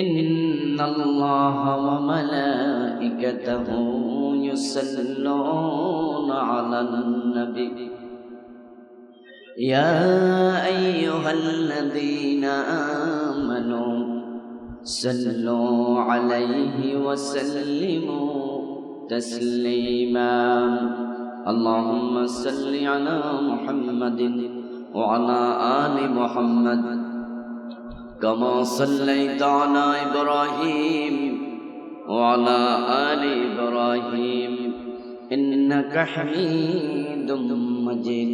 إن الله وملائكته يصلون على النبي يا أيها الذين آمنوا صلوا عليه وسلموا تسليما اللهم صل على محمد وعلى آل محمد كما صليت على إبراهيم وعلى آل إبراهيم إنك حميد مجيد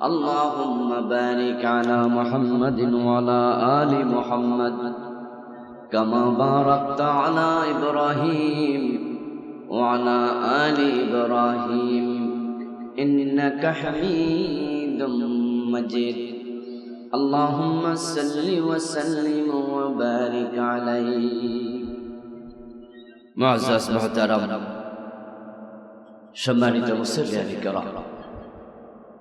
اللهم بارك على محمد وعلى آل محمد كما باركت على إبراهيم وعلى آل إبراهيم إنك حميد مجيد اللهم صل وسلم وبارك عليه معزز محترم সম্মানিত মুসল্লিয়ান কিরাম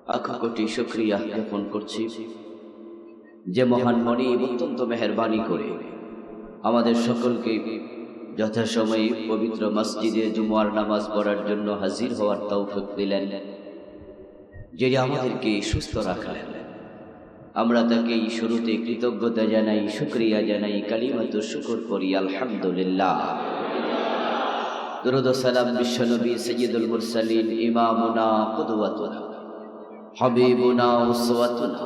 লাখো কোটি শুকরিয়া জ্ঞাপন করছি যে মহান মনিব অত্যন্ত মেহেরবানি করে আমাদের সকলকে যথাসময়ে পবিত্র মসজিদে জুমার নামাজ পড়ার জন্য হাজির হওয়ার তৌফিক দিলেন, যিনি আমাদেরকে সুস্থ রাখলেন। আমরা তাকে শুরুতে কৃতজ্ঞতা জানাই, শুকরিয়া জানাই, কালিমাতুশ শুকর করি আলহামদুলিল্লাহ। দুরূদ ও সালাম বিশ্বনবী সাইয়্যিদুল মুরসালিন ইমামুনা কুদওয়াতুনা হাবিবুনা উসওয়াতুনা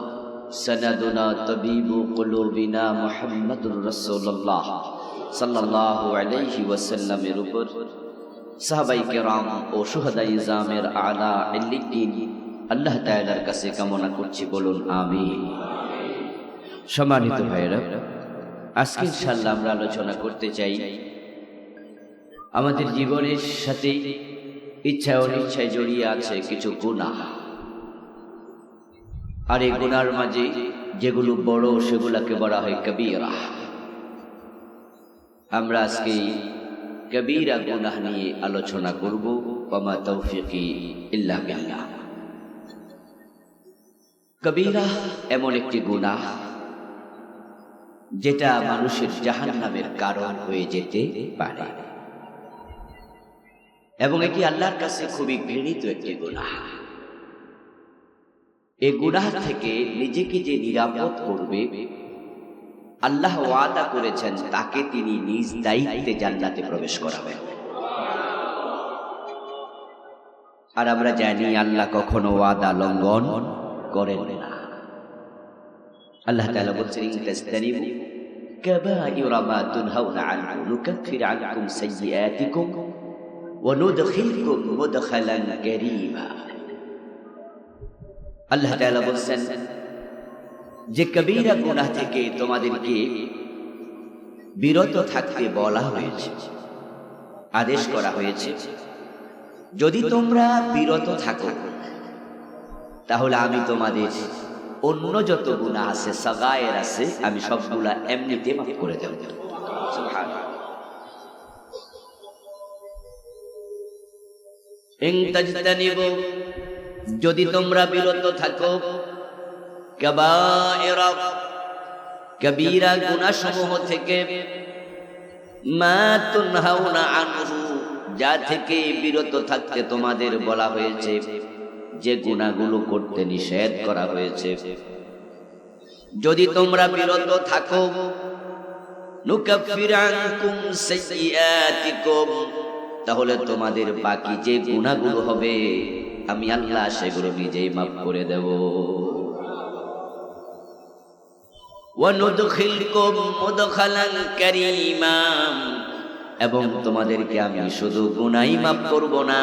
সানাদুনা তাবিবু কুলুবিনা মুহাম্মাদুর রাসূলুল্লাহ সাল্লাল্লাহু আলাইহি ওয়াসাল্লামের উপর সাহাবায়ে কেরাম ও শুহাদায়ে জামের আলা ইল্লিয়িন আল্লাহ তাআলার কাছে কামনা করছি, বলুন আমিন। সম্মানিত ভাইরা, আজকে ইনশাআল্লাহ আমরা আলোচনা করতে চাই আমাদের জীবনের সাথে ইচ্ছা ও অনিচ্ছায় জড়িয়ে আছে কিছু গুনাহ, আর এই গুনার মাঝে যেগুলো বড় সেগুলোকে বলা হয় কবিরা। আমরা আজকে কবিরা গুনাহ নিয়ে আলোচনা করব। ওয়া তৌফিকি ইল্লা বিল্লাহ। কবিরা এমন একটি গুনাহ যেটা মানুষের জাহান্নামের কারণ হয়ে যেতে পারে, এবং এটি আল্লাহর কাছে খুবই ঘৃণিত একটি গুনাহ। এই গুনাহ থেকে নিজেকে যে নিরাপদ করবে, আল্লাহ ওয়াদা করেছেন তাকে তিনি নিজ দায়িত্বে জান্নাতে প্রবেশ করাবেন। আর আমরা জানি আল্লাহ কখনো ওয়াদা লঙ্ঘন করেন না। আল্লাহ তাআলা বলেছেন, ইন তাসতানিবু কাবাইরা মা তুনহাউনা আনহু নুকাফির আনকুম সাইয়্যাতিকুম ওয়া নুদখিলকুম মুদখালান কারীমা। আল্লাহ তাআলা বলেছেন যে কবিরা গুনাহ থেকে তোমাদেরকে বিরত থাকতে বলা হয়েছে, আদেশ করা হয়েছে। যদি তোমরা বিরত থাকো তাহলে আমি তোমাদের অন্য যত গুনাহ আছে, সাগায়ের আছে, আমি সবগুলা এমনিতে মাফ করে দেব। সুবহানাল্লাহ। ইন তাজতানিবু, যদি তোমরা বিরত থাকো, কাবায়েরা, কবিরা গুনাহ সমূহ থেকে, মা তুনহাউনা আনহু, যা থেকে বিরত থাকতে তোমাদের বলা হয়েছে, যে গুনাহগুলো করতে নিষেধ করা হয়েছে, যদি তোমরা বিরত থাকো, নুকাফির আনকুম সাইয়্যাতিকুম, তাহলে তোমাদের বাকি যে গুনাহগুলো হবে আমি আল্লাহ সেগুলো নিজেই মাফ করে দেব। ওয়া নুদখিলকুম মুদখালান কারীমা, এবং তোমাদেরকে আমি শুধু গুনাহই মাফ করব না,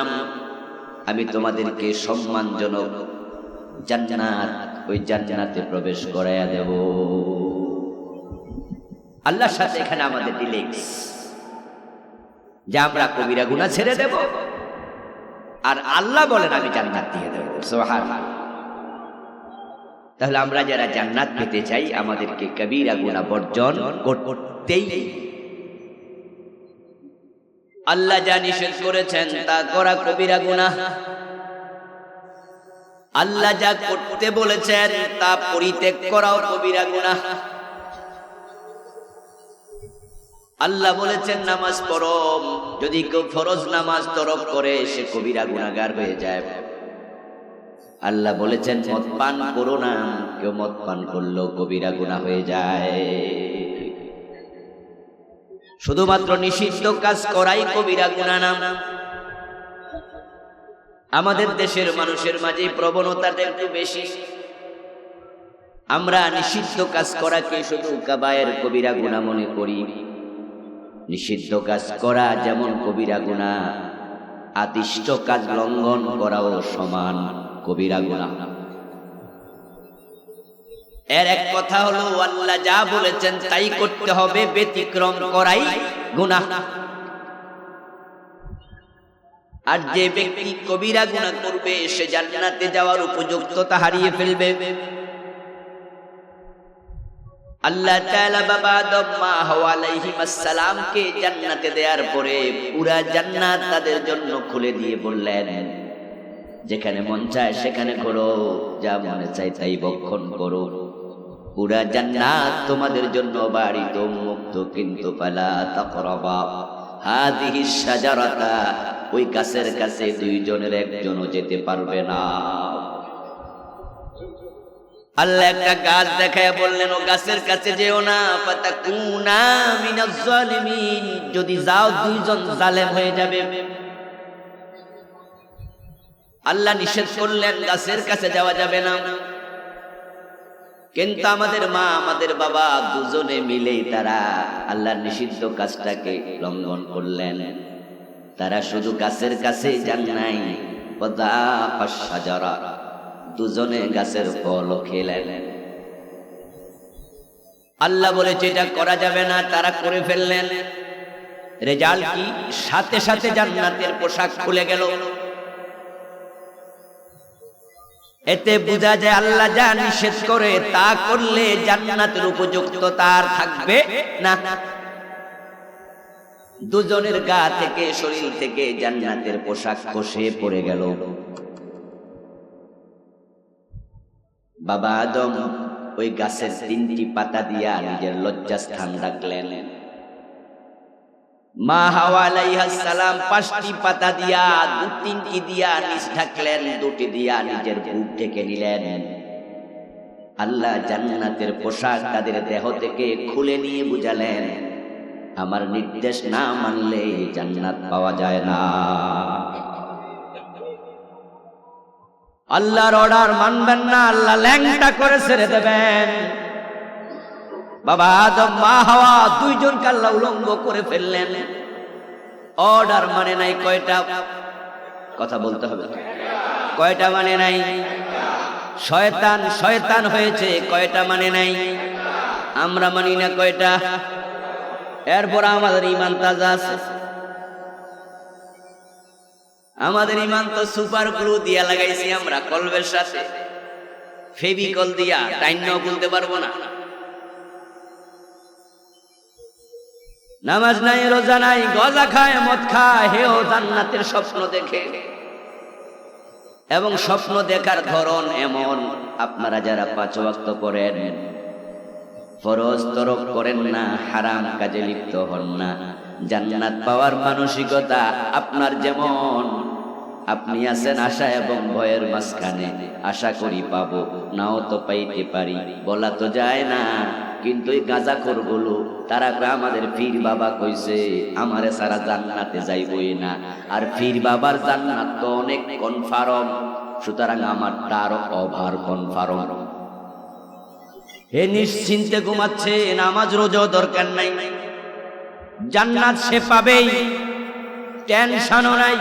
আমি তোমাদেরকে সম্মানজনক জান্নাত, ওই জান্নাতে প্রবেশ করায়া দেব। আল্লাহর সাথে এখানে আমাদের ডিলেক্স যে আমরা কবিরা গুনাহ ছেড়ে দেব, আর আল্লাহ বলেন আমি জান্নাত দিয়ে দেব। সুবহানাল্লাহ। তাহলে আমরা যারা জান্নাত পেতে চাই আমাদেরকে কবিরা গুনাহ বর্জন করতেই, আল্লাহ যা নিষেধ করেছেন তা করা কবিরা গুনাহ, আল্লাহ যা করতে বলেছেন তা পরিত্যাগ করাও কবিরা গুনাহ। আল্লাহ বলেছেন নামাজ পড়ো, যদি কেউ ফরজ নামাজ তরক করে সে কবিরা গুনাহগার হয়ে যায়। আল্লাহ বলেছেন মদ পান করো না, কেউ মদ পান করলেও কবিরা গুনাহ হয়ে যায়। শুধুমাত্র নিষিদ্ধ কাজ করাই কবিরা গুনাহ না। আমাদের দেশের মানুষের মাঝে প্রবণতাটা একটু বেশি, আমরা নিষিদ্ধ কাজ করাকে শুধু কাবায়ের কবিরা গুনাহ মনে করি। নিষিদ্ধ কাজ করা যেমন কবিরা গুনাহ, আদিষ্ট কাজ লঙ্ঘন করাও সমান কবিরা গুনাহ। এর এক কথা হলো আল্লাহ যা বলেছেন তাই করতে হবে, ব্যতিক্রম করাই গুনাহ। আর যে ব্যক্তি কবিরা গুনাহ করবে সে জান্নাতে যাওয়ার উপযুক্ততা হারিয়ে ফেলবে। আল্লাহ তাআলা বাবা আদম মা হাওয়া আলাইহিস সালামকে জান্নাতে দেওয়ার পরে পুরা জান্নাত তাদের জন্য খুলে দিয়ে বললেন, যেখানে মন চায় সেখানে করো, যা মনে চায় তাই ভক্ষণ করো, পুরা জান্নাত তোমাদের জন্য বাড়িত মুক্ত, কিন্তু ফালা তাকরাবা হাদিহিস শাজারাতা, ওই গাছের কাছে দুইজনের একজনও যেতে পারবে না। আল্লাহ একটা গাছ দেখায় বললেন ও গাছের কাছে যেও না, ফাতাকুনা মিনাজ জালিমিন, যদি যাও দুইজন জালেম হয়ে যাবে। আল্লাহ নিষেধ করলেন গাছের কাছে যাওয়া যাবে না, কিন্তু আমাদের মা আমাদের বাবা দুজনে মিলেই তারা আল্লাহর নিষিদ্ধ কাজটাকে লঙ্ঘন করলেন। তারা শুধু গাছের কাছে যান নাই, ওয়াদাকাশ শাজারা, দুজনে গাছের ফলও খেলেন। আল্লাহ বলেছে এটা করা যাবে না, তারা করে ফেললেন। রেজাল্ট কি? সাথে সাথে জান্নাতের পোশাক খুলে গেল। এতে বোঝা যায় আল্লাহ যা নিষেধ করে তা করলে জান্নাতের উপযুক্ততা আর থাকবে না। দুজনের গা থেকে শরীর থেকে জান্নাতের পোশাক খসে পড়ে গেল। বাবা আদম ওই গাছের 3টি পাতা দিয়া নিজের লজ্জাস্থান রাখলেন। মা হাওয়া আলাইহিস সালাম 5টি পাতা দিয়া 2-3টি দিয়া নিচ ঢাকলেন, 2টি দিয়া নিজের বুক ঢেকে নিলেন। আল্লাহ জান্নাতের পোশাক তাদের দেহ থেকে খুলে নিয়ে বুঝালেন, আমার নির্দেশ না মানলে জান্নাত পাওয়া যায় না। আল্লাহর অর্ডার মানবেন না, আল্লাহ ল্যাংটা করে ছেড়ে দেবেন। বাবা আদম মা হাওয়া দুইজনকে আল্লাহ উলঙ্গ করে ফেললেন। অর্ডার মানে নাই কয়টা? কথা বলতে হবে। কয়টা মানে নাই? শয়তান শয়তান হয়েছে, কয়টা মানে নাই? আমরা মানি না কয়টা? এরপর আমাদের ঈমান তাজা আছে। আমাদের ঈমান তো সুপার গ্লু দিয়া লাগাইছি আমরা কলবের সাথে, ফেভিকল দিয়া টাইনাও বলতে পারবো না। নামাজ নাই, রোজা নাই, গজা খায়, মদ খায়, হেও জান্নাতের স্বপ্ন দেখে। এবং স্বপ্ন দেখার ধরন এমন, আপনারা যারা 5 ওয়াক্ত পড়েন, ফরজ তরক করেন না, হারাম কাজে লিপ্ত হন না, জান্নাত পাওয়ার মানসিকতা আপনার যেমন, আপনি আছেন আশা এবং ভয়ের মাঝখানে। আশা করি পাবো, নাও তো পাইতে পারি, বলা তো যায় না। কিন্তু এই গাঁজাখোরগুলো তারা আমাদের পীর বাবা কইছে আমারে সারা জান্নাতে যাইবই না, আর পীর বাবার জান্নাত তো অনেক কনফার্ম, সুতরাং আমারটা আরো ওভার কনফার্ম। হে নিশ্চিন্তে ঘুমাচ্ছে, নামাজ রোজা দরকার নাই, জান্নাত সে পাবেই, টেনশনও নাই।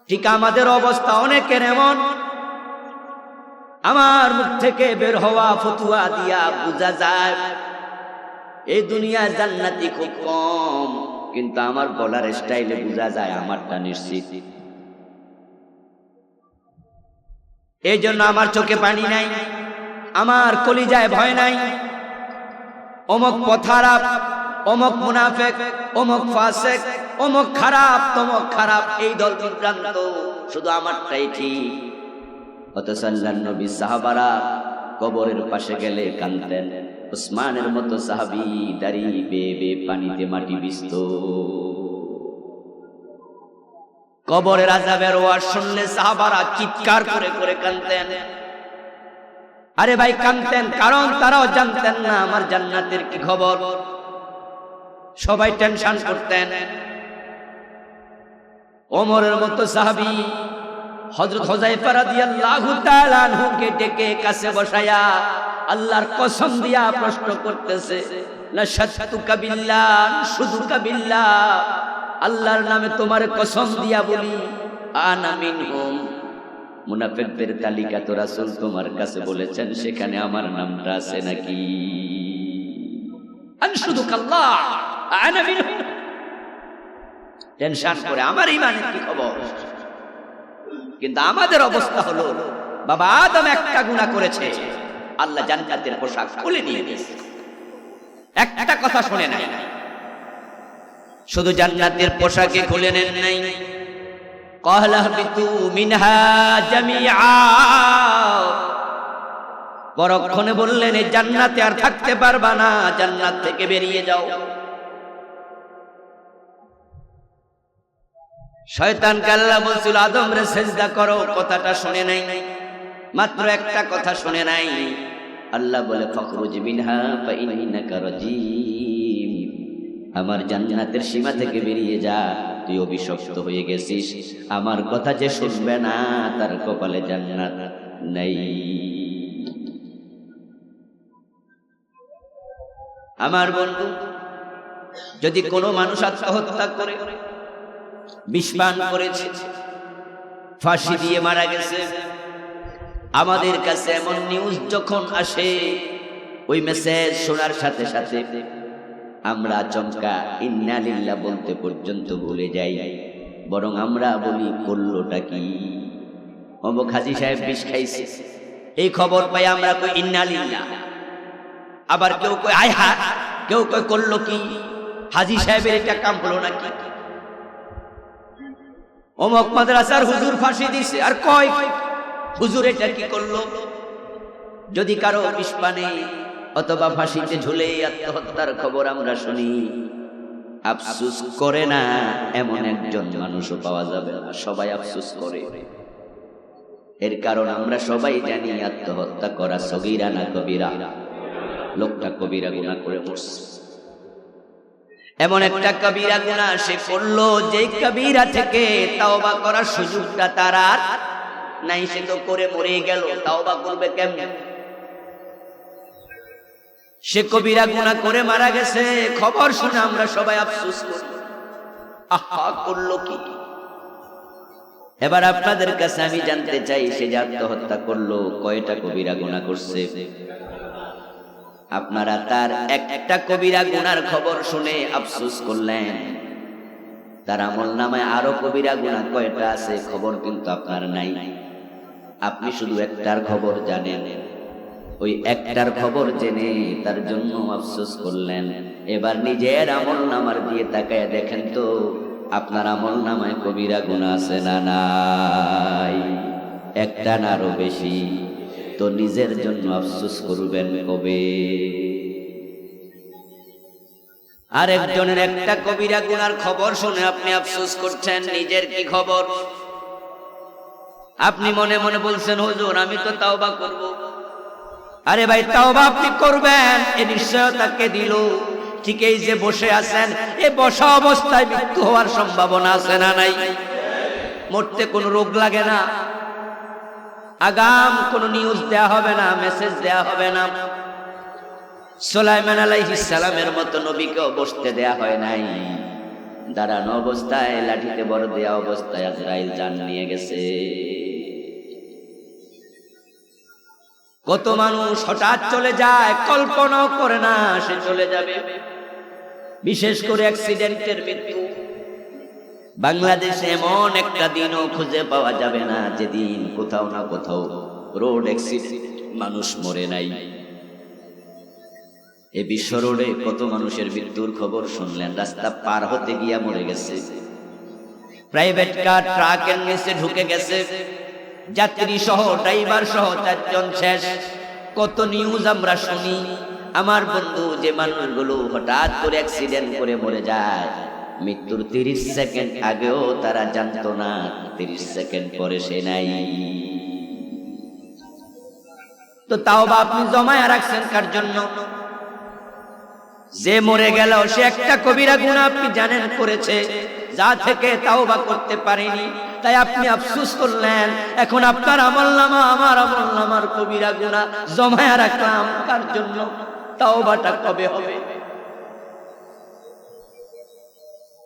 ঠিক আমাদের অবস্থা অনেকের এমন, আমার মুখ থেকে বের হওয়া ফতুয়া দিয়া বোঝা যায় এই দুনিয়ার জান্নাতি খুব কম, কিন্তু আমার বলার স্টাইলে বোঝা যায় আমারটা নিশ্চিত। এই জন্য আমার চোখে পানি নাই, আমার কলিজায় ভয় নাই। অমুক পথ খারাপ, অমুক মুনাফিক, অমুক ফাসিক, অমুক খারাপ, তমুক খারাপ, এই দল বিভ্রান্ত, শুধু আমারটাই ঠিক। অথচ আল্লাহর নবী সাহাবারা কবরের পাশে গেলে কাঁদতেন। উসমানের মতো সাহাবী দাড়ি বেয়ে বেয়ে পানিতে মাটি ভিজত। কবরের আযাবের ওয়াজ শুনলে সাহাবারা চিৎকার করে করে কাঁদতেন। আরে ভাই কাঁদতেন, কারণ তারাও জানতেন না আমার জান্নাতের কি খবর। সবাই টেনশন করতেন। ওমরের মতো সাহাবী হযরত হুযায়ফা রাদিয়াল্লাহু তাআলা আনহুকে ডেকে কাছে বসায়া আল্লাহর কসম দিয়া প্রশ্ন করতেছে, লাশাতুকা বিল্লাহ, শুধুকা বিল্লাহ, আল্লাহর নামে তোমার কসম দিয়া বলি, আনা মিনহুম, মুনাফিকদের তালিকা তো রাসূল তোমার কাছে বলেছেন, সেখানে আমার নামটা আছে নাকি? আনশুদুকাল্লাহ আনা মিনহুম। টেনশন করে আমার ঈমানের কি খবর। কিন্তু আমাদের অবস্থা হলো, বাবা আদম একটা গুনাহ করেছে, আল্লাহ জান্নাতের পোশাক খুলে নিয়ে গেছে। একটা কথা শুনে নাই, শুধু জান্নাতের পোশাকে খুলে নেন নাই, ক্বালা হাবিতু মিনহা জামিআ, পরক্ষণে বললেন এই জান্নাতে আর থাকতে পারবা না, জান্নাত থেকে বেরিয়ে যাও। শয়তানকে আল্লাহ বলছিল আদম রে সিজদা করো, কথাটা শুনে নাই, মাত্র একটা কথা শুনে নাই। আল্লাহ বলে ফাখরুজ মিনহা ফাইন্নাকা রাজিম, আমার জান্নাতের সীমা থেকে বেরিয়ে যা, তুই অভিশপ্ত হয়ে গেছিস, আমার কথা যে শুনবে না তার কপালে জান্নাত নাই। আমার বন্ধু, যদি কোনো মানুষ আত্মহত্যা করে, বিষ পান করেছে, ফাঁসি দিয়ে মারা গেছে, আমাদের কাছে এমন নিউজ যখন আসে, ওই মেসেজ শোনার সাথে সাথে আমরা আচমকা ইন্না লিল্লাহ বলতে পর্যন্ত ভুলে যাই, বরং আমরা বলি করলোটা কি? অমুক হাজী সাহেব বিষ খাইছে, এই খবর পাই আমরা কই ইন্না লিল্লাহ, আবার কেউ কই আয় হা, কেউ কই করলো কি, হাজী সাহেবের এটা কাম হলো নাকি? অমুক মাদ্রাসার হুজুর ফাঁসি দিছে, আর কয় হুজুর এটা কি করলো? যদি কারো বিষ পানে অথবা ফাঁসিতে ঝুলে আত্মহত্যার খবর আমরা শুনি, আফসোস করে না এমন একজন মানুষও পাওয়া যাবে না, সবাই আফসোস করে। এর কারণ আমরা সবাই জানি আত্মহত্যা করা সগীরা না কবিরা, লোকটা কবিরা গুনাহ করে মরছে। এমন একটা কবিরা গুনাহ সে করলো, যে কবিরা থেকে তাওবা করার সুযোগটা তার আর নাই, সে তো করে মরে গেল, তাওবা করবে কেমনে? সে কবিরা গুনাহ করে মারা গেছে, খবর শুনে আমরা সবাই আফসোস করি, আহা করলো কি? এবার আপনাদের কাছে আমি জানতে চাই, সে যে আত্মহত্যা করলো কয়টা কবিরা গুনাহ করছে? আপনারা তার একটা কবিরা গুনার খবর শুনে আফসোস করলেন, তার আমলনামায় আরো কবিরা গুনাহ কয়টা আছে খবর কিন্তু আপনার নাই। আপনি শুধু একটার খবর জানেন, ওই একটার খবর জেনে তার জন্য আফসোস করলেন। এবার নিজের আমলনামার দিয়ে তাকায় দেখেন তো আপনার আমলনামায় কবিরা গুনাহ আছে না নাই? একটা না আরো বেশি? তো নিজের জন্য আফসোস করবেন কবে? আরেকজনের একটা কবিরা গুনার খবর শুনে আপনি আফসোস করছেন, নিজের কি খবর? আপনি মনে মনে বলছেন হুজুর আমি তো তাওবা করব। আরে ভাই তাওবা আপনি করবেন, এই নিশ্চয়তা কে দিল? ঠিক এই যে বসে আছেন, এই বসা অবস্থায় মৃত্যু হওয়ার সম্ভাবনা আছে না নাই? মরতে কোনো রোগ লাগে না, আগাম কোনো নিউজ দেয়া হবে না, মেসেজ দেয়া হবে না। সুলাইমান আলাইহিস সালামের মতো নবীকেও বসতে দেয়া হয় নাই, দাঁড়ানো অবস্থায় লাঠিতে বড় দেয়া অবস্থায় আজরাইল জান নিয়ে গেছে। কত মানুষ হঠাৎ চলে যায়, কল্পনাও করে না সে চলে যাবে। বিশেষ করে অ্যাক্সিডেন্টের মৃত্যু, বাংলাদেশে এমন একটা দিনও খুঁজে পাওয়া যাবে না যেদিন কোথাও না কোথাও রোড অ্যাক্সিডেন্ট মানুষ মরে নাই। এই বিশ্ব রোডে কত মানুষের মৃত্যুর খবর শুনলেন, রাস্তা পার হতে গিয়া মরে গেছে, প্রাইভেট কার ট্রাকের নিচে ঢুকে গেছে, যাত্রী সহ ড্রাইভার সহ 4 জন শেষ। কত নিউজ আমরা শুনি, আমার বন্ধু যে মানুষগুলো হঠাৎ করে অ্যাক্সিডেন্ট করে মরে যায়, মৃত্যুর 30 সেকেন্ড আগেও তারা জানতো না 30 সেকেন্ড পরে সে নাই। তো তাও বা আপনি জমায়া রাখছেন কার জন্য? যে মরে গেল সে একটা কবিরা গুনাহ আপনি জানেন করেছে, যা থেকে তাওবা করতে পারেনি, তাই আপনি আফসোস করলেন। এখন আপনার আমলনামা আমার আমলনামার কবিরা গুনাহ জমায়া রাখলাম কার জন্য? তাওবাটা কবে হবে?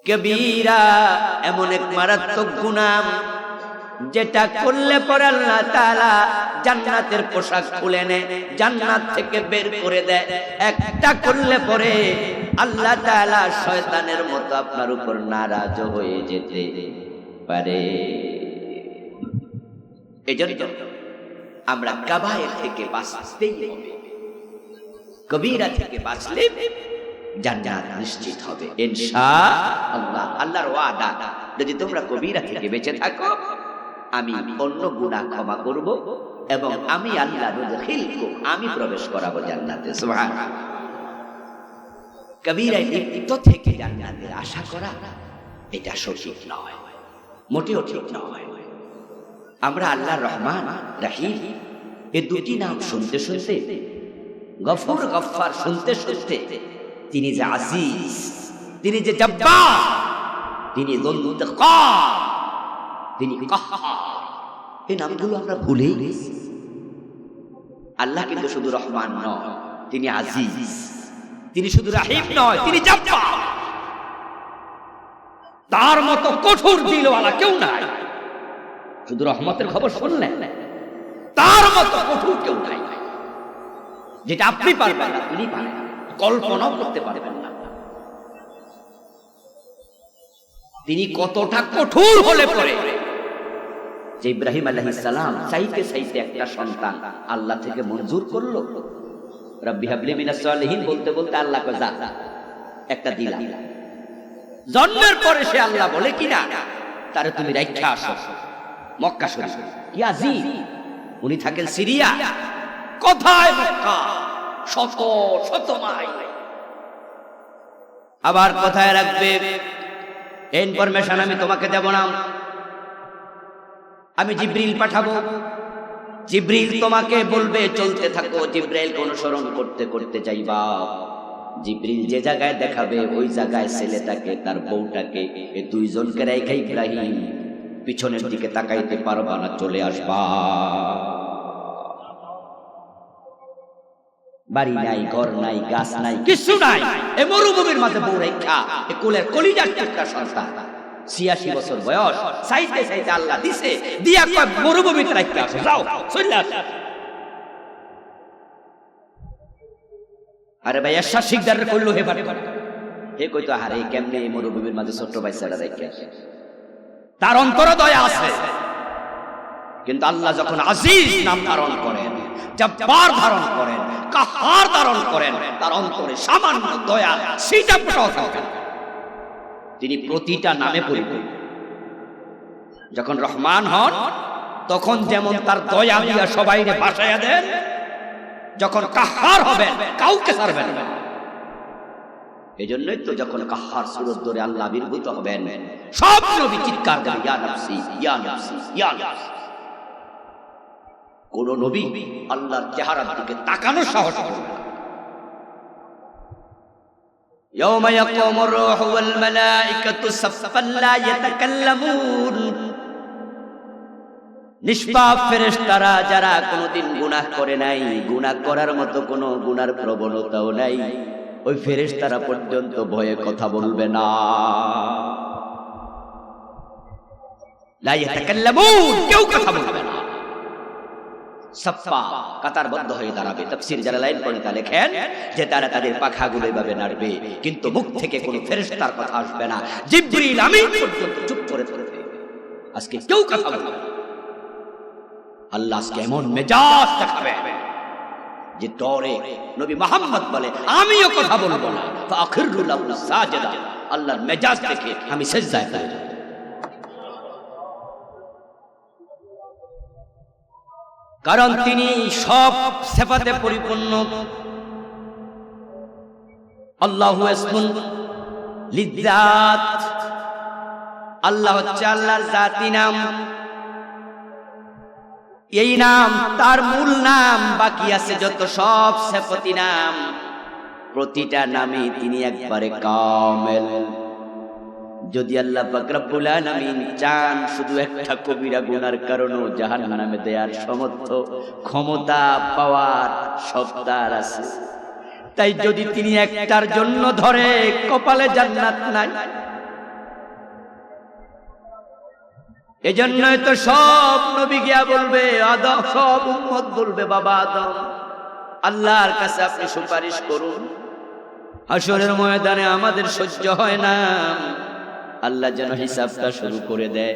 কবিরা এমন এক মারাত্মক গুনাহ যেটা করলে পরে আল্লাহ তাআলা জান্নাতের পোশাক খুলে নেয়, জান্নাত থেকে বের করে দেয়। একটা করলে পরে আল্লাহ তাআলা শয়তানের মতো আপনার উপর নারাজ হয়ে যেতে পারে। এজন্য আমরা কাবায়ের থেকে বাঁচতেই হবে, কবিরা থেকে বাঁচলে জান্নাত নিশ্চিত হবে ইনশাআল্লাহ। আল্লাহর ওয়াদা, যদি তোমরা কবিরা থেকে বেঁচে থাকো আমি অন্য গুনাহ ক্ষমা করব এবং আমি আল্লাহ নুদখিলকুম, আমি প্রবেশ করাবো জান্নাতে। সুবহানাল্লাহ। কবিরায় লিপ্ত থেকে জান্নাতের আশা করা এটা সঠিক নয়, মোটেও ঠিক নয়। আমরা আল্লাহর রহমান রহিম এই দুটি নাম শুনতে শুনতে, গফুর গফফার শুনতে শুনতে, তিনি যে আজিজ, তিনি যে জব্বার, তিনি যুল ইনতিকাম, তিনি কাহ্হার, এই নামগুলো আমরা ভুলেই গেছি। আল্লাহ কিন্তু শুধু রহমান নয়, তিনি আজিজ, তিনি শুধু রহিম নয়, তিনি জব্বার। তার মতো কঠোর দিলওয়ালা কেউ নাই। শুধু রহমতের খবর শুনলেন, তার মতো কঠোর কেউ নাই, যেটা আপনি পারবেন না, তিনি পারেন, কল্পনাও করতে পারবেন না। তিনি কতটা কঠোর হলে পরে যে ইব্রাহিম আলাইহিস সালাম চাইতে চাইতে একটা সন্তান আল্লাহ থেকে মঞ্জুর করলো। রব্বি হাবলি মিনাস সালিহিন বলতে বলতে আল্লাহ কয় যা একটা দিলা। জন্মের পরে সে আল্লাহ বলে কিনা তারে তুমি রাইখা আসো মক্কা শরীফ। ইয়াজিদ উনি থাকেন সিরিয়া, কোথায় মক্কা, শত শত মাইল। আবার কোথায় রাখবে ইনফরমেশন আমি তোমাকে দেব না, আমি জিবরিল পাঠাবো, জিবরিল তোমাকে বলবে চলতে থাকো, জিবরাইলকে অনুসরণ করতে করতে যাইবা। জিবরিল যে জায়গায় দেখাবে ওই জায়গায় ছেলেটাকে তার বউটাকে এই দুইজনকে রেখে ইব্রাহিম পিছনের দিকে তাকাইতে পারবা না, চলে আসবা। বাড়ি নাই, ঘর নাই, গাছ নাই, কিছু নাই, এই মরুভূমির মাঝে বউ রেখা এই কোলের কলিজার টুকরা সন্তান 86 বছর বয়স, চাইতে চাইতে আল্লাহ দিছে, দিয়া কয় মরুভূমিতে রাখতে আসো, যাও চলে আসো। আরে ভাই এসা শিকদারের কইলো হে বাড়ি হে কইতো আরে কেমনে এই মরুভূমির মাঝে ছোট্ট বাচ্চাটা রাখতে আসে, তার অন্তরে দয়া আছে। কিন্তু আল্লাহ যখন আজিজ নাম ধারণ করেন, জব্বার ধারণ করেন, কাহ্হার ধারণ করেন, তার অন্তরে সামান্য দয়া সেটা ফোটাও থাকে। তিনি প্রতিটা নামে পরিপূর্ণ। যখন রহমান হন তখন যেমন তার দয়া দিয়া সবাইকে বাসায়া দেন, যখন কাহ্হার হবেন কাউকে ছাড়বেন না। এজন্যই তো যখন কাহ্হার সুরত ধরে আল্লাহ আবির্ভূত হবেন সব নবী চিৎকার দেন ইয়া নাফসি ইয়া নাফসি ইয়া নাফসি। কোন নবী আল্লাহর চেহারার দিকে তাকানোর সাহস করবে না। يوم يقوم الروح والملائكة صفا لا يتكلمون। নিষ্পাপ ফেরেশতারা যারা কোনোদিন গুনাহ করে নাই, গুনাহ করার মতো কোনো গুনার প্রবণতাও নাই, ওই ফেরেশতারা পর্যন্ত ভয়ে কথা বলবে না। লা ইয়াতাকাল্লামুন, কেউ কথা বলবে না। সাফা কাতারবদ্ধ হয়ে দাঁড়াবে। তাফসীর যারা লাইন পড়ে তা লেখেন যে তারা তাদের পাখাগুলো এভাবে নাড়বে, কিন্তু মুখ থেকে কোনো ফেরেশতার কথা আসবে না। জিবরিল আমিন পর্যন্ত চুপ করে থাকবে। আজকে কেউ কথা বলবে না। আল্লাহ আজকে এমন মেজাজ দেখাবে যে ডরে নবী মুহাম্মদ বলে আমিও কথা বলবো না, ফাখিরু লাহু সাজিদা। আল্লাহর মেজাজ দেখে আমি সিজদায় পড়ে যাব। কারণ তিনি সব সিফাতে পরিপূর্ণ। আল্লাহু ইসমুন লিযাত, আল্লাহ হচ্ছে আল্লাহর জাতি নাম। এই নাম তার মূল নাম, বাকি আছে যত সব সিফাতি নাম, প্রতিটা নামে তিনি একবারে কামেল। যদি আল্লাহ পাক রব্বুল আলামিন চান শুধু একটা কবিরা গুনার কারণেও জাহান্নামে দেয়ার সমর্থ ক্ষমতা পাওয়ার সব তার আছে। তাই যদি তিনি একটার জন্য ধরে কপালে জান্নাত নাই। এজন্যই তো সব নবী গিয়া বলবে, আদম সব উম্মত বলবে, বাবা আদম আল্লাহর কাছে আপনি সুপারিশ করুন। হাসরের ময়দানে আমাদের সহ্য হয় না, আল্লাহ যেন হিসাবটা শুরু করে দেয়।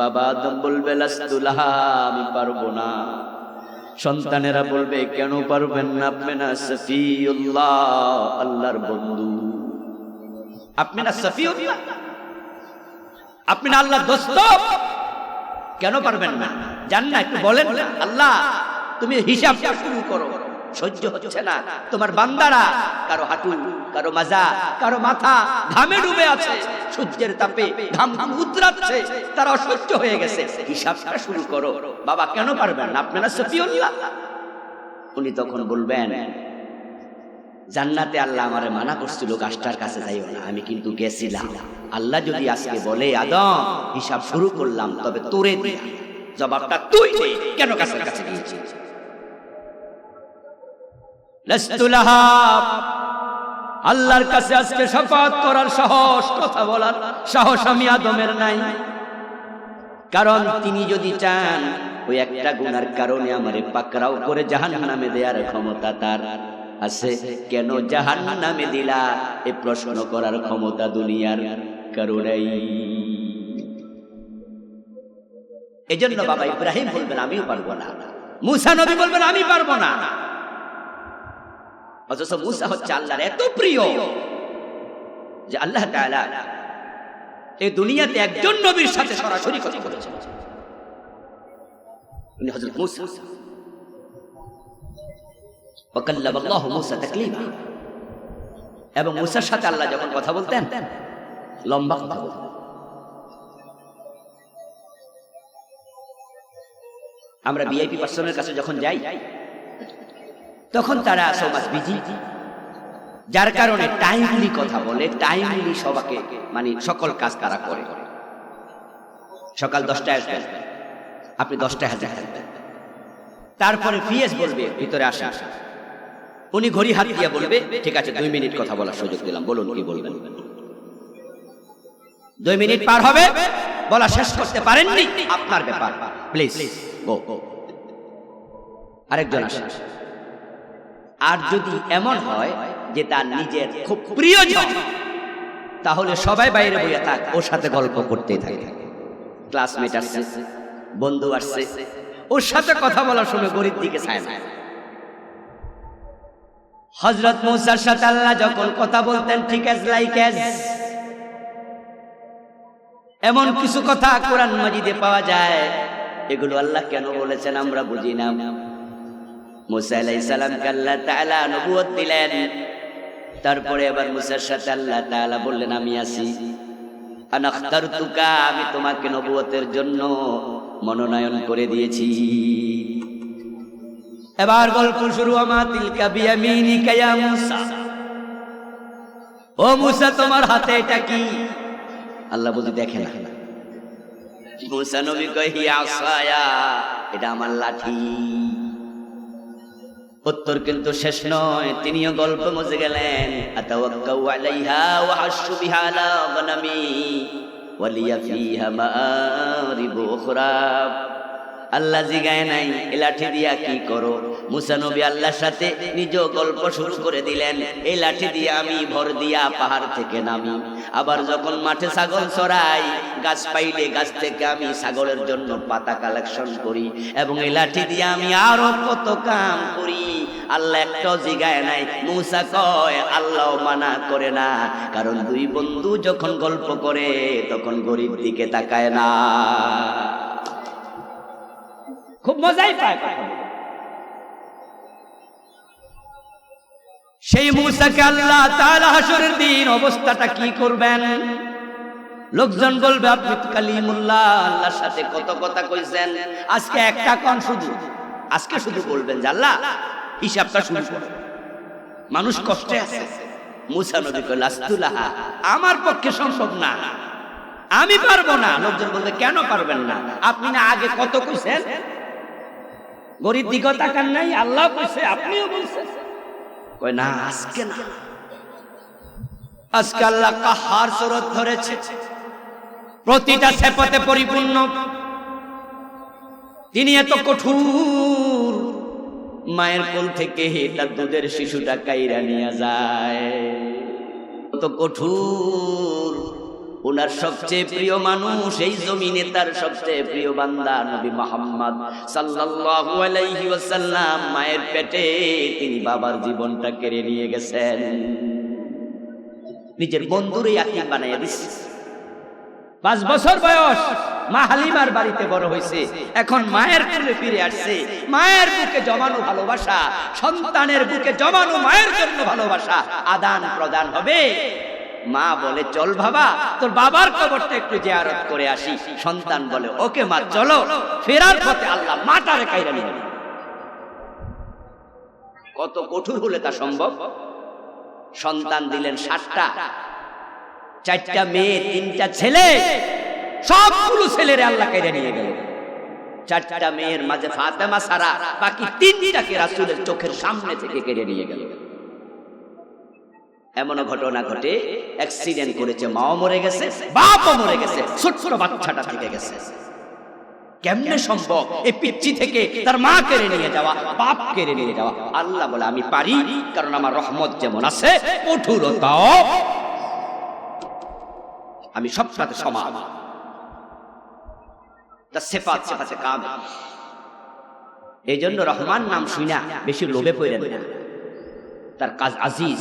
বাবা আদম বলবে লাস্তু লাহা, আমি পারবো না। সন্তানেরা বলবে কেন পারবেন না? আপনি না সফিউল্লাহ, আল্লাহর বন্ধু। আপনি না সফিউল্লাহ, আপনি না আল্লাহর দোস্ত, কেন পারবেন না? জান না, একটু বলেন না। আল্লাহ তুমি হিসাবটা শুরু করো, সহ্য হচ্ছে না। তোমার বান্দারা কারো হাঁটু, কারো মাজা, কারো মাথা ঘামে ডুবে আছে, সূর্যের তাপে ঘাম উতরাচ্ছে, তারা অসহ্য হয়ে গেছে। হিসাবটা শুরু করো। বাবা কেন পারবেন না? আপনারা সফিউল্লাহ। উনি তখন বলবেন, জান্নাতে আল্লাহ আমারে মানা করছিল গাছটার কাছে যাইও না, আমি কিন্তু গেছিলাম। আল্লাহ যদি আজকে বলে আদম হিসাব শুরু করলাম, তবে তোরে দিয়া জবাবটা তুই দে, কেন গাছের কাছে গিয়েছিস? আল্লাহর কাছে আজকে শফাত করার সাহস, কথা বলার সাহস আমি আদমের নাই। কারণ তিনি যদি চান ওই একটা গুনার কারণে আমারে পাকড়াও করে জাহান্নামে দেওয়ার ক্ষমতা তার আছে। কেন জাহান্নামে দিলা এই প্রশ্ন করার ক্ষমতা দুনিয়ার কারণেই। এজন্য বাবা ইব্রাহিম বলবেন আমিও পারবো না, মুসা নবী বলবেন আমি পারবো না। অথচ মুসা হচ্ছে আল্লাহর এত প্রিয় যে আল্লাহ তাআলা এই দুনিয়াতে একজন নবীর সাথে সরাসরি কথা বলেছেন, উনি হযরত মুসা। ওয়াকাল্লাম আল্লাহু মুসা তাকলিমা। এবং মুসার সাথে আল্লাহ যখন কথা বলতেন লম্বা কথা বলতেন। আমরা ভিআইপি পার্সনের কাছে যখন যাই তখন তারা সো মাচ বিজি, যার কারণে টাইমলি কথা বলে, টাইমলি সবাকে মানে সকল কাজ তারা করে। সকাল 10টায় আসবেন, আপনি 10টায় হাজির থাকবেন। তারপরে পিএস বলবে ভিতরে আসা, উনি ঘড়ি হাত দিয়ে বলবে ঠিক আছে 2 মিনিট কথা বলার সুযোগ দিলাম, বলুন কি বলবেন। 2 মিনিট পার হবে, বলা শেষ করতে পারেননি, আপনার ব্যাপার, প্লিজ গো। আরেকজন আসে। আর যদি এমন হয় যে তার নিজের খুব প্রিয়জন, তাহলে সবাই বাইরে বইয়া থাক, ওর সাথে গল্প করতেই থাকে। ক্লাসমেট আসছে, বন্ধু আসছে, ওর সাথে কথা বলার সময় গরিব দিকে চায় না। হযরত মুসার সাথে আল্লাহ যখন কথা বলতেন ঠিক অ্যাজ লাইক অ্যাজ, এমন কিছু কথা কোরআন মাজিদে পাওয়া যায়, এগুলো আল্লাহ কেন বলেছেন আমরা বুঝি না। মুসা আলাইহিস সালামকে আল্লাহ তাআলা নবুয়ত দিলেন, তারপরে আবার মুসার সাথে আল্লাহ তাআলা বললেন আমি আছি, আনা আখতারতুকা, আমি তোমাকে নবুয়তের জন্য মনোনয়ন করে দিয়েছি। এবার গল্প শুরু। আমা তিলকা বিয়ামিনিকা ইয়া মুসা, ও মুসা তোমার হাতে এটা কি? আল্লাহ বলে দেখেন না। মুসা নবী কয় হিয়া আসায়া, এটা আমার লাঠি। উত্তর কিন্তু শেষ নয়, তিনিও গল্প মজে গেলেন। আতাওয়াক্কাউ আলাইহা ওয়া আশু বিহা আলা গনামি ওয়া লিয়া ফিহা মাআরিবু উখরা। আল্লাহ জিগায় নাই এই লাঠি দিয়া কি করো। মুসা নবী আল্লাহর সাথে নিজ গল্প শুরু করে দিলেন, এই লাঠি দিয়ে আমি ভর দিয়া পাহাড় থেকে নামি, আবার যখন মাঠে ছাগল চড়াই, গাছ পাইলে গাছ থেকে আমি ছাগলের জন্য পাতা কালেকশন করি, এবং এই লাঠি দিয়ে আমি আরো কত কাম করি। আল্লাহ একটাও জিগায় নাই। মুসা কয় আল্লাহ মানা করে না, কারণ 2 বন্ধু যখন গল্প করে তখন গরিব দিকে তাকায় না। খুব মজাই পায় কথা বলে। সেই মূসাকে আল্লাহ তাআলা হাসরের দিন অবস্থাটা কি করবেন? লোকজন বলবে আপনি তো কালিমুল্লাহ, আল্লাহর সাথে কত কথা কইছেন, আজকে একটা কোন শুধু আজকে শুধু বলবেন যে আল্লাহ হিসাবটা শুরু করুন। মানুষ কষ্টে আছে। মূসা নবী কইল আস্তুলাহা, আমার পক্ষে সম্ভব না, আমি পারবো না। লোকজন বলবে কেন পারবেন না? আপনি না আগে কত কইছেন, গরিব দিকে তাকান নাই, আল্লাহ কইছে আপনিও বলছেন। কই না আজকে না, আজকে আল্লাহ কাহার সুরত ধরেছে, প্রতিটা সেপতে পরিপূর্ণ। তিনি এত কঠোর, মায়ের কোল থেকে তার দুধের শিশুটা কাইরা নিয়ে যায়, কত কঠোর। ওনার সবচেয়ে প্রিয় মানুষ এই জমিনে, তার সবচেয়ে প্রিয় বান্দা নবী মুহাম্মদ সাল্লাল্লাহু আলাইহি ওয়াসাল্লাম, মায়ের পেটে তিনি বাবার জীবনটা কেড়ে নিয়ে গেছেন, নিজের বন্ধুরে ইয়াতীম বানাইয়া দিছে। 5 বছর বয়স, মা হালিমার বাড়িতে বড় হয়েছে, এখন মায়ের কোলে ফিরে আসছে। মায়ের বুকে জমানো ভালোবাসা, সন্তানের বুকে জমানো মায়ের জন্য ভালোবাসা আদান প্রদান হবে। মা বলে চল বাবা, তোর বাবার কবরটা একটু জিয়ারত করে আসি। সন্তান বলে ওকে মা চলো। ফেরার পথে আল্লাহ মাটারে কাইরা নিয়ে গেল। কত কঠোর হলে তা সম্ভব? সন্তান দিলেন 7টা, 4টা মেয়ে, 3টা ছেলে, সবগুলো ছেলেরে আল্লাহ কাইরা নিয়ে গেল। 4টা মেয়ের মাঝে ফাতেমা ছাড়া বাকি 3টাকে রাসূলের চোখের সামনে থেকে কেড়ে নিয়ে গেল। এমন ঘটনা ঘটে, অ্যাক্সিডেন্ট করেছে, মাও মরে গেছে, বাপও মরে গেছে, ছোট ছোট বাচ্চাটা থেকে গেছে। কেমনে সম্ভব এই পিচ্চি থেকে তার মা কেড়ে নিয়ে যাওয়া, বাপ কেড়ে নিয়ে যাওয়া? আল্লাহ বলে আমি পারি, কারণ আমার রহমত যেমন আছে কঠোরতাও আমি সব সাথে সমান। তার সেফাতে কাম। এই জন্য রহমান নাম শুনা বেশি লোভে পড়েন না, তার কাজ আজিজ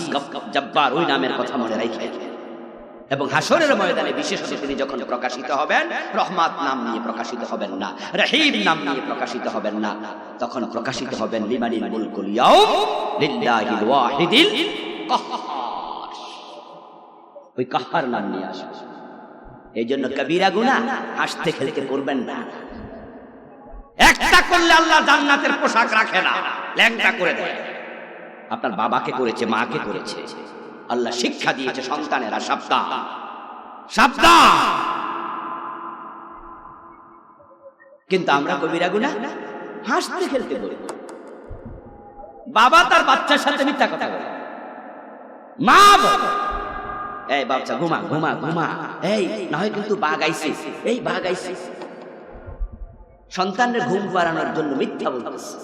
জব্বার ওই নামের কথা মনে রাখেন। এবং হাসরের ময়দানে বিশেষত তিনি যখন প্রকাশিত হবেন, রহমাত নাম নিয়ে প্রকাশিত হবেন না, রহিম নাম নিয়ে প্রকাশিত হবেন না, তখন প্রকাশিত হবেন লিমানিল মুলকুল ইয়াউম লিল্লাহিল ওয়াহিদিল কাহ্হার। ওই কাহ্হার নাম নিয়ে আসবে। এই জন্য কবিরা গুনাহ হাসতে খেলতে করবেন না। একটা করলে আল্লাহ জান্নাতের পোশাক রাখে না, ল্যাংটা করে দেয়। আপনার বাবাকে করেছে, মাকে করেছে, আল্লাহ শিক্ষা দিয়েছে সন্তানেরা সাবধান সাবধান। কিন্তু আমরা কবিরা গুনাহ হাসতে খেলতে করি। বাবা তার বাচ্চার সাথে মিথ্যা কথা বলে, মা বলে এই বাচ্চা ঘুমা ঘুমা ঘুমা, এই না হয় কিন্তু বাঘ আইছে, এই বাঘ আইছে। সন্তানের ঘুম পাড়ানোর জন্য মিথ্যা বলতেছে।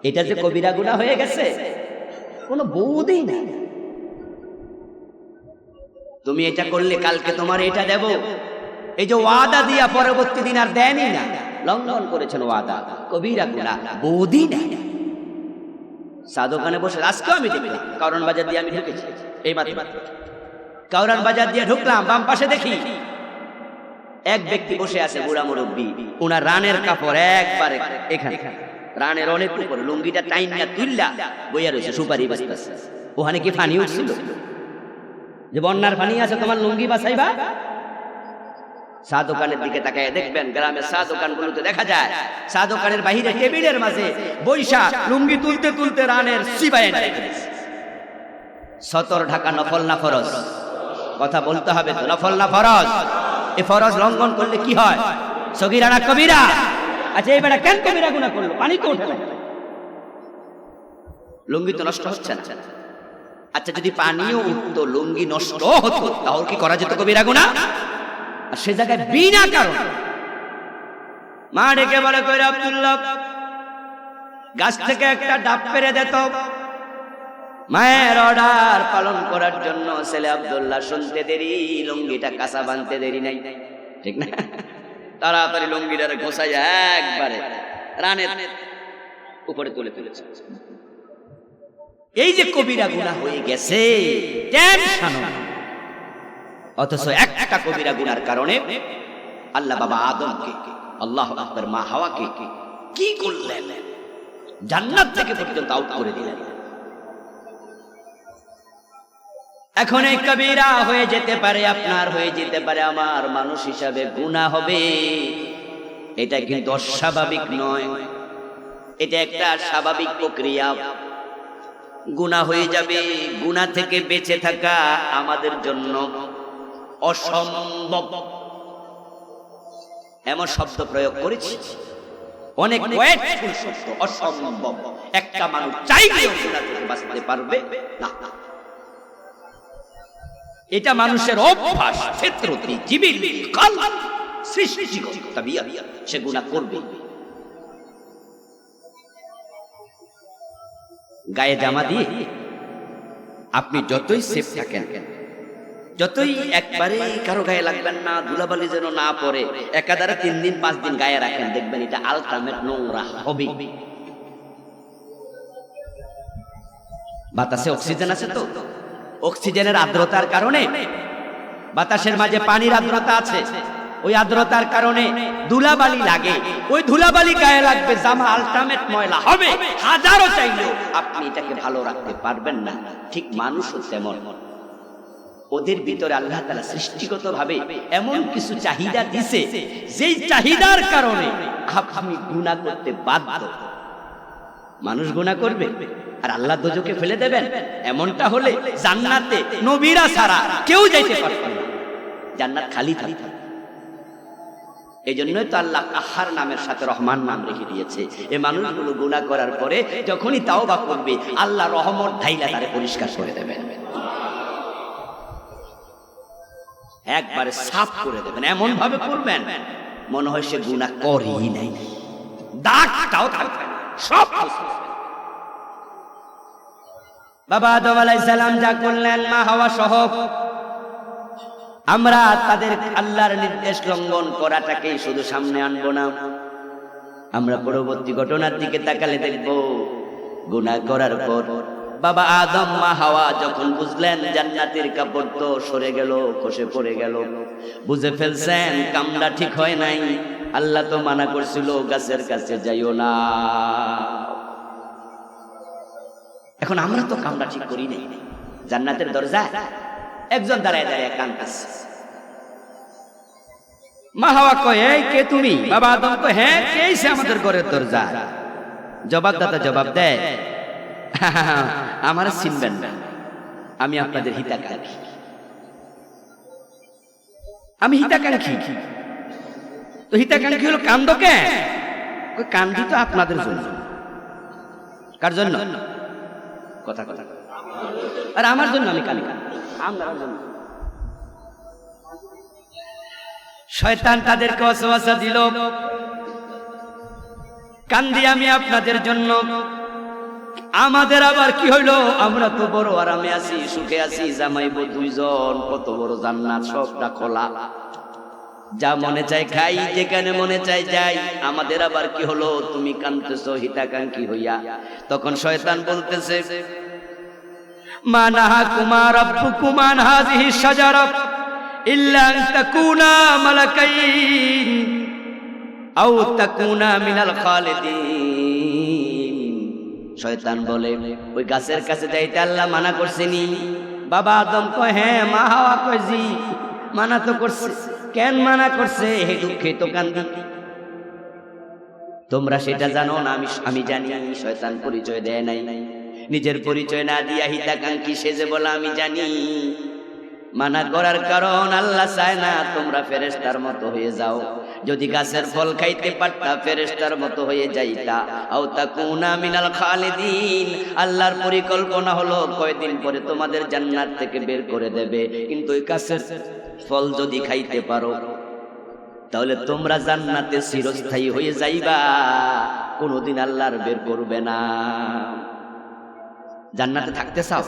এটা যে কবিরা গুনাহ হয়ে গেছে, কোনো বোধই নাই। তুমি এটা করলে কালকে তোমার এটা দেব, এই যে ওয়াদা দিয়া পরবর্তী দিন আর দেনই না, লঙ্ঘন করেছেন ওয়াদা, কবিরা গুনাহ, বোধই নাই। চা দোকানে বসে আজকেও আমি দেখলাম, কারণ বাজার দিয়ে আমি ঢুকেছি এই মাত্র, কারণ বাজার দিয়ে ঢুকলাম, বাম পাশে দেখি এক ব্যক্তি বসে আছে, বুড়া মুরব্বী, ওনার রানের কাপড় একবারে এখানে, রানের অনেক উপর, লুঙ্গিটা টাইম না তুললা বইয়া রয়েছে, সুপারি বাঁচতেছে। ওখানে কি পানি উঠছিল যে বন্যার পানি আছে তোমার লুঙ্গি বাঁচাইবা? চা দোকানের দিকে তাকায় দেখবেন, গ্রামের চা দোকানগুলোতে দেখা যায় চা দোকানের বাহিরে টেবিলের মাঝে বৈশা লুঙ্গি তুলতে তুলতে রানের সিবায় সতর ঢাকা নফল না ফরজ? কথা বলতে হবে তো, নফল না ফরজ? এই ফরজ লঙ্ঘন করলে কি হয়? সগীরা না কবিরা? আচ্ছা এই বেটা কেন কবিরা গুনাহ করলো? পানি তো ওঠে না, লুঙ্গি তো নষ্ট হচ্ছে না। আচ্ছা যদি পানিও উঠতো, লুঙ্গি নষ্ট হতো, তাহলে কি করা যেত কবিরা গুনাহ? আর সে জায়গায় বিনা কারণে মা ডেকে বলে, কইরা আব্দুল্লাহ গাছ থেকে একটা ডাব পেড়ে দিত। মায়ের অর্ডার পালন করার জন্য ছেলে আব্দুল্লাহ শুনতে দেরি, লুঙ্গিটা কাঁচা বাঁধতে দেরি নাই, ঠিক না? তাড়াতাড়ি লুঙ্গিটারে ঘোষাই একবারে রানের উপরে তুলে তুলেছে। এই যে কবিরা গুনাহ হয়ে গেছে, টেনশন। অথচ একটা কবিরা গুনার কারণে আল্লাহ বাবা আদমকে, আল্লাহু আকবার, মা হাওয়াকে কি করলেন? জান্নাত থেকে পর্যন্ত আউট করে দিলেন। এখন এই কবিরা হয়ে যেতে পারে, আপনার হয়ে যেতে পারে, আমার মানুষ হিসাবে গুনাহ হবে। এটা কিন্তু অস্বাভাবিক নয়, এটা একটা স্বাভাবিক প্রক্রিয়া। গুনাহ হয়ে যাবে, গুনাহ থেকে বেঁচে থাকা আমাদের জন্য অসম্ভব। এমন শব্দ প্রয়োগ করেছি, অনেক ওয়েটফুল শব্দ, অসম্ভব। একটা মানুষ চাইলেও গুনাহ থেকে বাঁচতে পারবে না। এটা মানুষের অভ্যাস, ফিতরতি, জিবিলি, কলব, সৃষ্টিগত তাবিয়াত, সে গুনাহ করবে। গায়ে জামা দিয়ে আপনি যতই সেফ থাকেন, যতই একবারে কারো গায়ে লাগবেন না, ধুলাবালি যেন না পড়ে, একাধারে 3 দিন 5 দিন গায়ে রাখেন, দেখবেন এটা আলটিমেট নোংরা হবে। বাতাসে অক্সিজেন আছে তো, অক্সিজেনের আর্দ্রতার কারণে, বাতাসের মাঝে পানির আর্দ্রতা আছে, ওই আর্দ্রতার কারণে ধুলাবালি লাগে, ওই ধুলাবালি গায়ে লাগবে, জামা আলটিমেট ময়লা হবে। হাজারো চাইলেও আপনি এটাকে ভালো রাখতে পারবেন না। ঠিক মানুষও তেমন, ওদের ভিতরে আল্লাহ তাআলা সৃষ্টিগতভাবে এমন কিছু চাহিদা দিয়েছে, যেই চাহিদার কারণে আপনি গুনাহ করতে বাধ্য। মানুষ গুনাহ করবে আর আল্লাহ দোজখে ফেলে দেবেন, এমনটা হলে জান্নাতে নবীরা ছাড়া কেউ যাইতে পারবে না, জান্নাত খালি থাকবে। এই জন্যই তো আল্লাহ কাহার নামের সাথে রহমান নাম রেখে দিয়েছে। এই মানুষগুলো গুনাহ করার পরে যখনই তাওবা করবে, আল্লাহ রহমত ঢাইলা তারে পরিষ্কার করে দেবেন, একবারে সাফ করে দেবেন। এমন ভাবে করবেন মনে হয় সে গুনাহ করেই নাই, দাগটাও থাকবে না, সব। বাবা আদম আলাইহিস সালাম যা করলেন, মা হাওয়া সহ, আমরা তাদের আল্লাহর নির্দেশ লঙ্ঘন করাটাকেই শুধু সামনে আনবো না, আমরা পরবর্তী ঘটনার দিকে তাকালে দেখব গুনাহ করার পর বাবা আদম মা হাওয়া যখন বুঝলেন জান্নাতের কাপড় তো সরে গেল, খসে পড়ে গেল, বুঝে ফেলছেন কামটা ঠিক হয় নাই। আল্লাহ তো মানা করছিল গাছের কাছে যাইও না। এখন আমরা তো কামটা ঠিক করি নাই। জান্নাতের দরজা একজন দাঁড়ায় দাঁড়ায় কাঁদতেছে। মা হাওয়া কয়, এই কে তুমি? বাবা আদম কয়, হ্যাঁ, কে সে আমাদের ঘরের দরজা? জবাবদাতা জবাব দেয়, আমার চিনবেন না, আমি আপনাদের হিতাকাঙ্ক্ষী। আমি হিতাকাঙ্ক্ষী? তো হিতাকাঙ্ক্ষী হলো কান্দ কে? কান্দি তো আপনাদের জন্য। কার জন্য? কথা কথা। আর আমার জন্য আমি কান্দি, আমার জন্য। শয়তান তাদেরকে ওয়াসওয়াসা দিল, কান্দি আমি আপনাদের জন্য। আমাদের আবার কি হইল? আমরা তো বড় আরামে আছি, সুখে আছি, জামাই বউ 2 জন, কত বড় জান্নাত, সবটা খোলা, যা মনে চাই খাই, যেখানে মনে চাই যাই। আমাদের আবার কি হলো? তুমি কাঁদতেছো হিতাকাঙ্ক্ষী হইয়া। তখন শয়তান বলতেছে, মা নাহাকুমা রাব্বুকুমা আন হাযিহি শাজারা ইল্লা আন তাকুনা মালাকাইন আও তাকুনা মিনাল খালিদিন। শয়তান বলে, ওই গাছের কাছে যাইতে আল্লাহ মানা করছেনি? বাবা আদম কয়, হ্যাঁ। মা হাওয়া কয়, জি, মানা তো করছে। কেন মানা করছে? হে দুঃখে তো কান্দি। তোমরা সেটা জানো না, আমি জানি। শয়তান পরিচয় দেয় নাই, নিজের পরিচয় না দিয়া হিতাকাঙ্ক্ষী সেজে বলা আমি জানি। মানা করার কারণ আল্লাহ চায় না তোমরা ফেরেশতার মতো হয়ে যাও। যদি গাছের ফল খাইতে পারতা ফেরেশতার মতো হয়ে যাইতা। আও তাকুনা মিনাল খালিদিন, আল্লাহর পরিকল্পনা হলো কয়দিন পরে তোমাদের জান্নাত থেকে বের করে দেবে। কিন্তু ওই গাছের ফল যদি খাইতে পারো তাহলে তোমরা জান্নাতে চিরস্থায়ী হয়ে যাইবা, কোনোদিন আল্লাহর বের করবে না। জান্নাতে থাকতে চাও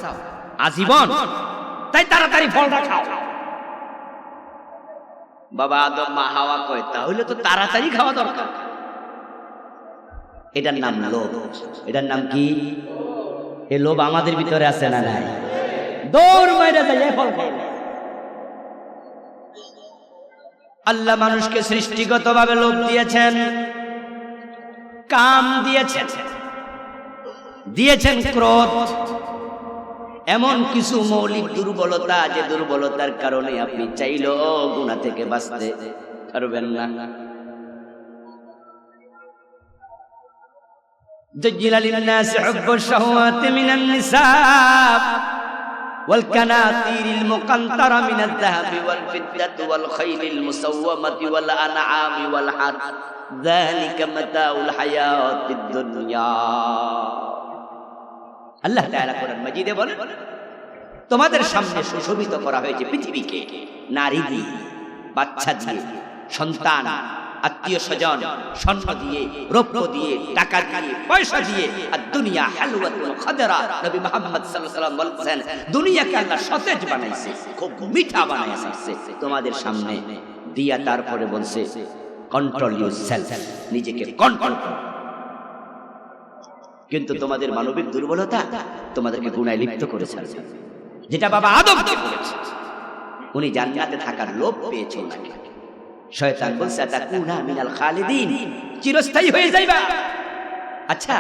আজীবন? তাই তাড়াতাড়ি ফলটা খাও। বাবা আদম মা হাওয়া কয়, তাহলে তো তাড়াতাড়ি খাওয়া দরকার। এটার নাম লোভ। এটার নাম কি? এ লোভ আমাদের ভিতরে আছে না নাই? দৌড় মাইরা যায় ফল খাই। আল্লাহ মানুষকে সৃষ্টিগতভাবে লোভ দিয়েছেন, কাম দিয়েছেন, দিয়েছেন ক্রোধ। এমন কিছু মৌলিক দুর্বলতা যে দুর্বলতার কারণে আপনি চাইলেও গুনাহ থেকে বাঁচতে পারবেন না। زين للناس حب الشهوات من النساء والقناطير المقنطرة من الذهب والفضة والخيل المسومة والأنعام والحرث ذلك متاع الحياة الدنيا আল্লাহ তাআলা কোরআন মাজিদে বলেন, তোমাদের সামনে সুশোভিত করা হয়েছে পৃথিবীকে নারী দিয়ে, বাচ্চা দিয়ে, সন্তান, আত্মীয় স্বজন, স্বর্ণ দিয়ে, রৌপ্য দিয়ে, টাকা দিয়ে, পয়সা দিয়ে। আর দুনিয়া হালওয়াতুল খাদরা, নবী মুহাম্মদ সাল্লাল্লাহু আলাইহি ওয়াসাল্লাম বলেছেন দুনিয়াকে আল্লাহ সতেজ বানাইছে, খুব মিঠা বানাইছে তোমাদের সামনে দিয়া। তারপরে বলছে কন্ট্রোল ইউরসেলফ, নিজেকে কন্ট্রোল করো। কিন্তু তোমাদের মানবিক দুর্বলতা তোমাদেরকে গুনাহে লিপ্ত করেছে, যেটা বাবা আদমকে করেছে। উনি জান্নাতে থাকার লোভ পেয়েছেন নাকি? শয়তান বলছে তাকুনা মিনাল খালিদিন, চিরস্থায়ী হয়ে যাইবা। আচ্ছা,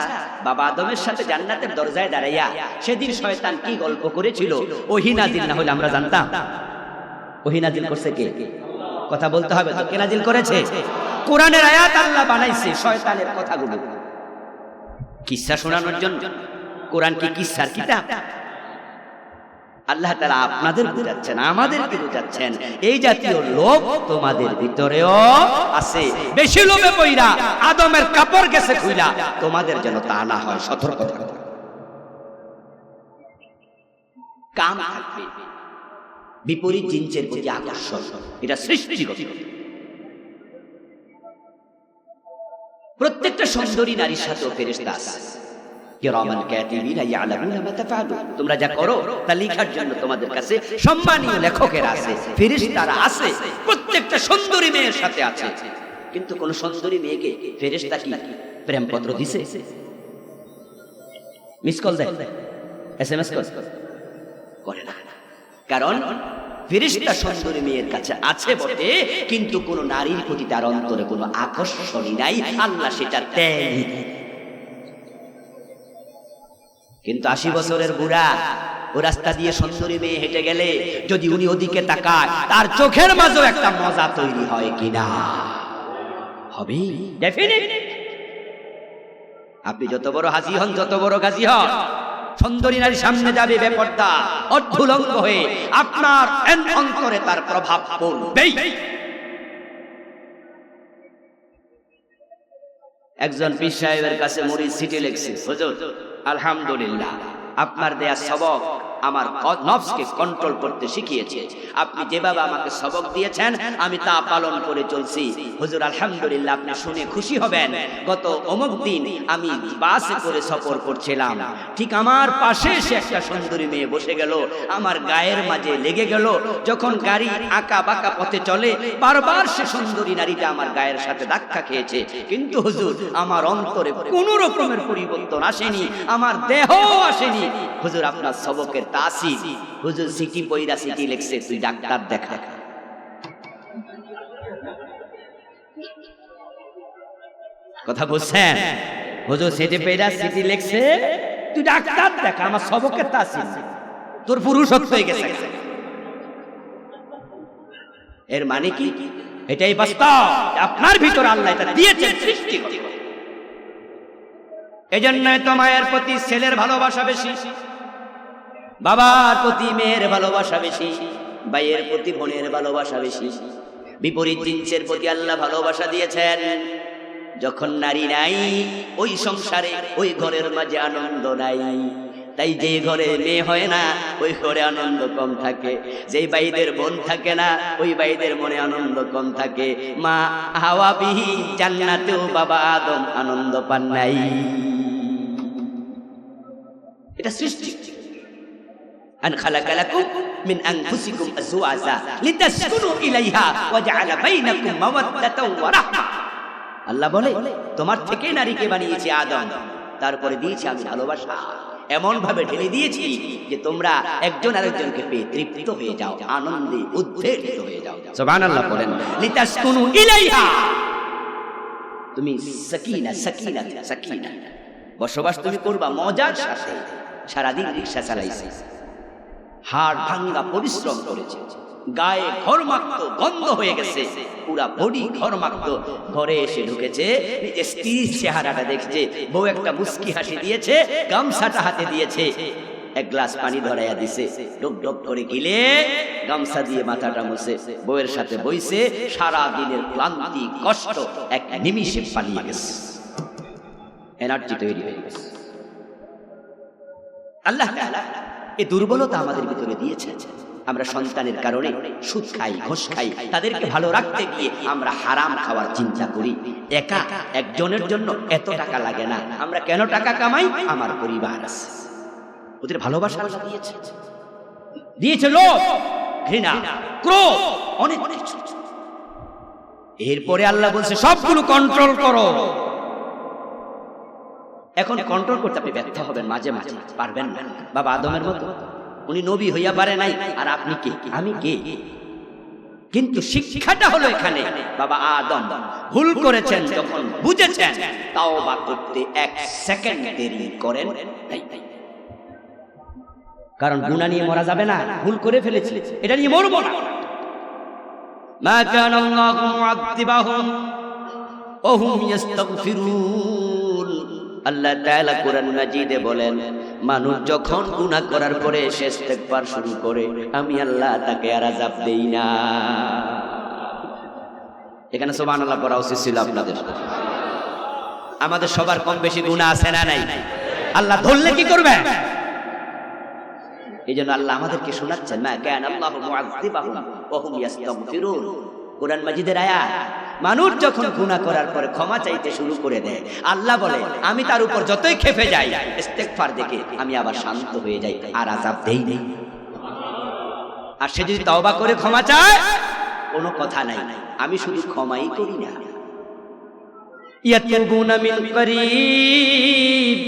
বাবা আদমের সাথে জান্নাতের দরজায় দাঁড়াইয়া সেদিন শয়তান কি গল্প করেছিল? ওহী নাজিল না হলে আমরা জানতাম? ওহী নাজিল করছে কে? কথা বলতে হবে তো। কে নাজিল করেছে? কোরআনের আয়াত আল্লাহ বানাইছে শয়তানের কথাগুলো কিসসা শোনানোর জন্য। কোরআন কি কিসসার কিতাব? আল্লাহ তাআলা আপনাদের বুঝাচ্ছেন, আমাদেরকে বুঝাচ্ছেন এই জাতীয় লোভ তোমাদের ভিতরেও আছে। বেশি লোভে পইরা আদমের কাপড় গেছে খুইলা, তোমাদের যেন তা না হয়, সতর্ক থাকো। কাম থাকবে, বিপরীত জিনসের প্রতি আকর্ষণ, এটা সৃষ্টিগত। প্রত্যেকটা সুন্দরী নারীর সাথে ফেরেশতা আছে, কিরামান কাতিবিনা ইয়ালামুনা মা তাফআলুন। তোমরা যা করো তা লেখার জন্য তোমাদের কাছে সম্মানীয় লেখকেরা আছে, ফেরেশতারা আছে। প্রত্যেকটা সুন্দরী মেয়ের সাথে আছে। কিন্তু কোন সুন্দরী মেয়েকে ফেরেশতা কি প্রেমপত্র দিছে? মিস কল দেয়, এসএমএস করে না। কারণ ফেরেশতা সুন্দরী মেয়ের কাছে আছে বটে, কিন্তু কোন নারীর প্রতি তার অন্তরে কোনো আকর্ষণই নাই, আল্লাহ সেটা দেয়নি। কিন্তু 80 বছরের বুড়া ও রাস্তা দিয়ে সুন্দরী মেয়ে হেঁটে গেলে যদি উনি ওদিকে তাকায়, তার চোখের মাঝে একটা মজা তৈরি হয় কিনা? হবে, ডেফিনেটলি। আপনি যত বড় হাসি হন, যত বড় গাজী হন, সুন্দরী নারীর সামনে যাবে বেপর্দা অর্ধুলঙ্গ হয়ে, আপনার অন্তরে তার প্রভাব পড়বেই। একজন পীর সাহেবের কাছে মুরিদ চিঠি লিখছে, হুজুর আলহামদুলিল্লাহ, আপনার দেয়া সবক আমার নফসকে কন্ট্রোল করতে শিখিয়েছে। আপনি যেভাবে আমাকে সবক দিয়েছেন আমি তা পালন করে চলছি। হুজুর আলহামদুলিল্লাহ, আপনি শুনে খুশি হবেন। গত অমুক দিন আমি বাসে করে সফর করছিলাম, ঠিক আমার পাশে এসে একটা সুন্দরী মেয়ে বসে গেল, আমার গায়ের মাঝে লেগে গেল। যখন গাড়ি আঁকা বাঁকা পথে চলে, বারবার সে সুন্দরী নারীটা আমার গায়ের সাথে ধাক্কা খেয়েছে। কিন্তু হুজুর আমার অন্তরে কোনো রকমের পরিবর্তন আসেনি, আমার দেহ আসেনি। হুজুর আপনার সবকের তাসির। হুজুর সিটি পয়রা সিটি লিখছে, তুই ডাক্তার দেখা। কথা বুঝছেন? হুজুর সিটি পয়রা সিটি লিখছে, তুই ডাক্তার দেখা, আমার সবকের তাসির। তোর পুরুষত্ব হয়ে গেছে। এর মানে কি? এটাই বাস্তব, আপনার ভিতর আল্লাহ এটা দিয়েছেন সৃষ্টি করে। এজন্যই তো মায়ের প্রতি ছেলের ভালোবাসা বেশি, বাবার প্রতি মেয়ের ভালোবাসা বেশি, ভাইয়ের প্রতি বোনের ভালোবাসা বেশি। বিপরীত জিনসের প্রতি আল্লাহ ভালোবাসা দিয়েছেন। যখন নারী নাই, ওই সংসারে ওই ঘরের মাঝে আনন্দ নাই। তাই যে ঘরে মেয়ে হয় না, ওই ঘরে আনন্দ কম থাকে। যেই ভাইদের বোন থাকে না, ওই ভাইদের মনে আনন্দ কম থাকে। মা হাওয়া বিহীন জান্নাতেও বাবা আদম আনন্দ পান নাই। এটা সৃষ্টি। أن خلق لكم من أنفسكم أزواجا لتسكنوا إليها وجعل بينكم مودة ورحمة। আল্লাহ বলে তোমার থেকে নারীকে বানিয়েছি আদম, তারপরে দিয়েছি আমি ভালোবাসা, এমন ভাবে ঢেলে দিয়েছি যে তোমরা একজন আরেকজনকে পেয়ে তৃপ্ত হয়ে যাও, আনন্দে উদ্বেলিত হয়ে যাও। সুবহানাল্লাহ বলেন, লিতাসকুনু ইলাইহা। তুমি সাকিনা সাকিনা সাকিনা বসবাস তুমি করবা মজার সাথে। সারাদিন রিকশা চালাইছি, হাড় ভাঙ্গা পরিশ্রম করেছে, গায়ে ঘরমাক্ত গন্ধ হয়ে গেছে, পুরা বডি ঘরমাক্ত। ঘরে এসে ঢুকেছে, নিজের স্ত্রীর চেহারাটা দেখছে, বউ একটা মুস্কি হাসি দিয়েছে, গামছাটা হাতে দিয়েছে, এক গ্লাস পানি ধরাইয়া দিছে, ডব ডব করে গিলে গামছা দিয়ে মাথাটা মুছে বউয়ের সাথে বইছে। সারা দিনের ক্লান্তি কষ্ট এক নিমিষে পালিয়ে গেছে, এনার্জি তৈরি হয়ে গেছে। আল্লাহ তাআলা এই দুর্বলতা আমাদের ভিতরে দিয়েছে। আমরা সন্তানের কারণে সুদ খাই, ঘুষ খাই, তাদেরকে ভালো রাখতে গিয়ে আমরা হারাম খাওয়ার চিন্তা করি। একা একজনের জন্য এত টাকা লাগে না, আমরা কেন টাকা কামাই? আমার পরিবার আছে, ওদের ভালোবাসা আল্লাহ দিয়েছে, দিয়েছে লোভ, ঘৃণা, ক্রোধ, অনেক কিছু। এরপরে আল্লাহ বলছে সবগুলো কন্ট্রোল করো। এখন কন্ট্রোল করতে আপনি ব্যর্থ হবেন, মাঝে মাঝে পারবেন না। বাবা আদমের মতো, উনি নবী হইয়া পারে নাই, আর আপনি কে? আমি কে? কিন্তু শিক্ষাটা হলো এখানে, বাবা আদম ভুল করেছেন, যখন বুঝেছেন তাওবা করতে এক সেকেন্ড দেরি করেন নাই। কারণ গুনাহ নিয়ে মরা যাবে না, ভুল করে ফেলেছি, এটা নিয়ে মরবো না। মা কানা আল্লাহু মুআযযিবাহুম ওয়া হুম ইস্তাগফিরুন। আল্লাহ তাআলা কোরআন মাজিদে বলেন, মানুষ যখন গুনাহ করার পরে সে ইস্তেগফার শুরু করে, আমি আল্লাহ তাকে আর আযাব দেই না। এখানে সুবহানাল্লাহ পড়া উচিত ছিল আপনাদের। আমাদের সবার কম বেশি গুনাহ আছে না নাই? আল্লাহ ধরলে কি করবে? এই জন্য আল্লাহ আমাদেরকে শোনাচ্ছেন, মা কানা আল্লাহু মুআযযিবাহুম ওয়া হুম ইস্তাগফিরুন। কোরআন মাজিদের আয়াত। মানুষ যখন গুনাহ করার পরে ক্ষমা চাইতে শুরু করে দেয়, আল্লাহ বলে আমি তার উপর যতই ক্ষেপে যাই, ইস্তেগফার দেখে আমি আবার শান্ত হয়ে যাই, আর আযাব দেই না। আর সে যদি তওবা করে ক্ষমা চায়, কোনো কথা নাই, আমি শুধু ক্ষমাই করি না। ইয়াতুবুনা মিন করিব,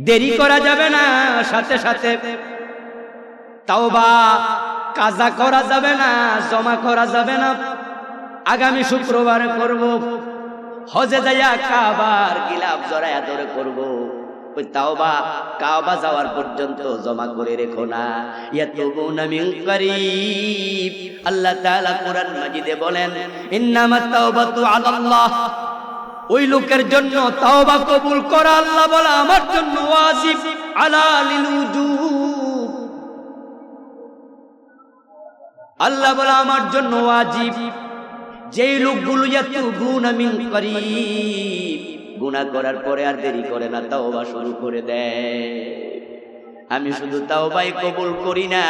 দেরি করা যাবে না, সাথে সাথে তাওবা কাজা করা যাবে না, জমা করা যাবে না। আগামী শুক্রবার করব, হজে যাইয়া কাবার গিলাফ জড়ায়া ধরে করব, ওই তাওবা কাবা যাওয়ার পর্যন্ত জমা করে রেখো না। ইয়াতুবুনা মিন করিব। আল্লাহ তাআলা কোরআন মাজিদে বলেন, ইন্নামাত তাওবাতু আলাল্লাহ। ওই লোকের জন্য তাওবা কবুল করা আল্লাহ বলা আমার জন্য ওয়াজিব, আলা লিল উজুব। আল্লাহ বলা আমার জন্য ওয়াজিব। যেই লোকগুলো ইয়াতুবুনা মিন করিব, গুনাহ করার পরে আর দেরি করে না, তাওবা শুরু করে দেয়। আমি শুধু তাওবাই কবুল করি না,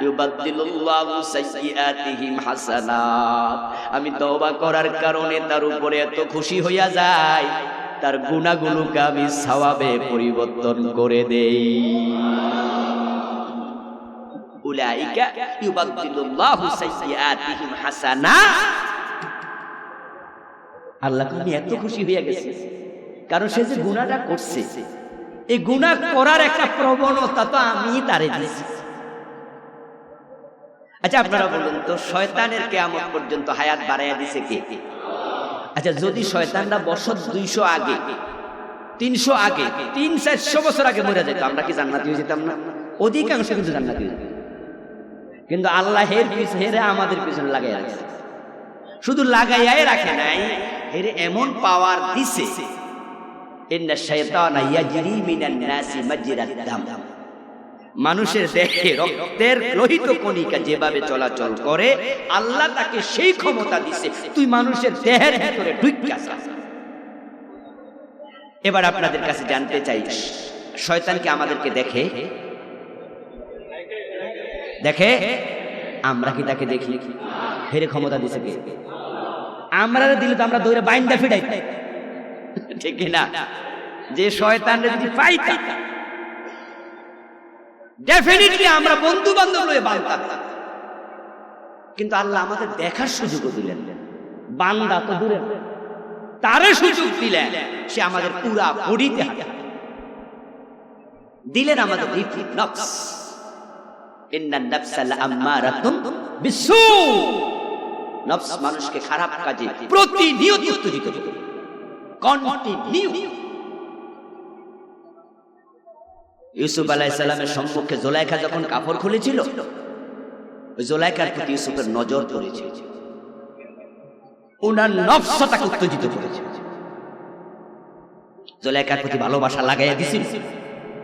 ইউবাদদিলুল্লাহু সাইয়্যাতিহিম হাসানাত। আমি তওবা করার কারণে তার উপরে এত খুশি হইয়া যায়, তার গুনাহগুলোকে আমি সওয়াবে পরিবর্তন করে দেই। উলাইকা ইউবাদদিলুল্লাহু সাইয়্যাতিহিম হাসানাত। আল্লাহ তুমি এত খুশি হইয়া গেছে, কারণ সে যে গুনাহটা করছে, এই গুনাহ করার একটা প্রবণতা তো আমি তারে দিয়েছি। আচ্ছা আপনারা বলুন তো, শয়তানের কিয়ামত পর্যন্ত হায়াত বাড়াইয়া দিছে কে? আচ্ছা যদি শয়তানরা বছর 200 আগে, 300 আগে, 300-400 বছর আগে মরে যেত, আমরা কি জান্নাতি হয়ে যেতাম না? অধিকাংশ কিন্তু জান্নাতি হয়ে যেত। কিন্তু আল্লাহ হেরে আমাদের পিছনে লাগাই রাখছে। শুধু লাগাইয়াই রাখে নাই, হেরে এমন পাওয়ার দিছে, ইন্না শাইতানা ইয়াজরি মিনান নাসি মাজরাদ দাম। মানুষের দেহে রক্তের লোহিত কণিকা যেভাবে চলাচল করে, আল্লাহ তাকে সেই ক্ষমতা দিছে, তুই মানুষের দেহের ভিতরে ঢুইকা যা। এবার আপনাদের কাছে জানতে চাই, শয়তান কি আমাদেরকে দেখে? দেখে? আমরা কি তাকে দেখি? হেরে ক্ষমতা দিছে কে? আমরা দিলে তো আমরা দৌড়ে বাইন্দা ফিরাই, ঠিক না? যে শয়তানরে যদি পাইতাম, ডেফিনেটলি আমরা বন্ধু বান্ধব লয়ে বাঁধতাম। কিন্তু আল্লাহ আমাদের দেখার সুযোগ দিলেন, বান্দা তো দূরে, তারে সুযোগ দিলেন, সে আমাদের পুরা বডিতে হাঁটে দিলেন। আমাদের নফস, ইন্নান নাফসা লাআম্মারাতুম বিসসু। নফস মানুষকে খারাপ কাজে প্রতিনিয়ত উত্তেজিত করে, কন্টিনিউ। ইউসুফ আলাইহিস সালামের সম্মুখে জুলাইখা যখন কাপড় খুলেছিল, ওই জুলাইখার প্রতি ইউসুফের নজর পড়েছে, ওনার নফসটাকে উত্তেজিত করেছে, জুলাইখার প্রতি ভালোবাসা লাগাইয়া দিছিল।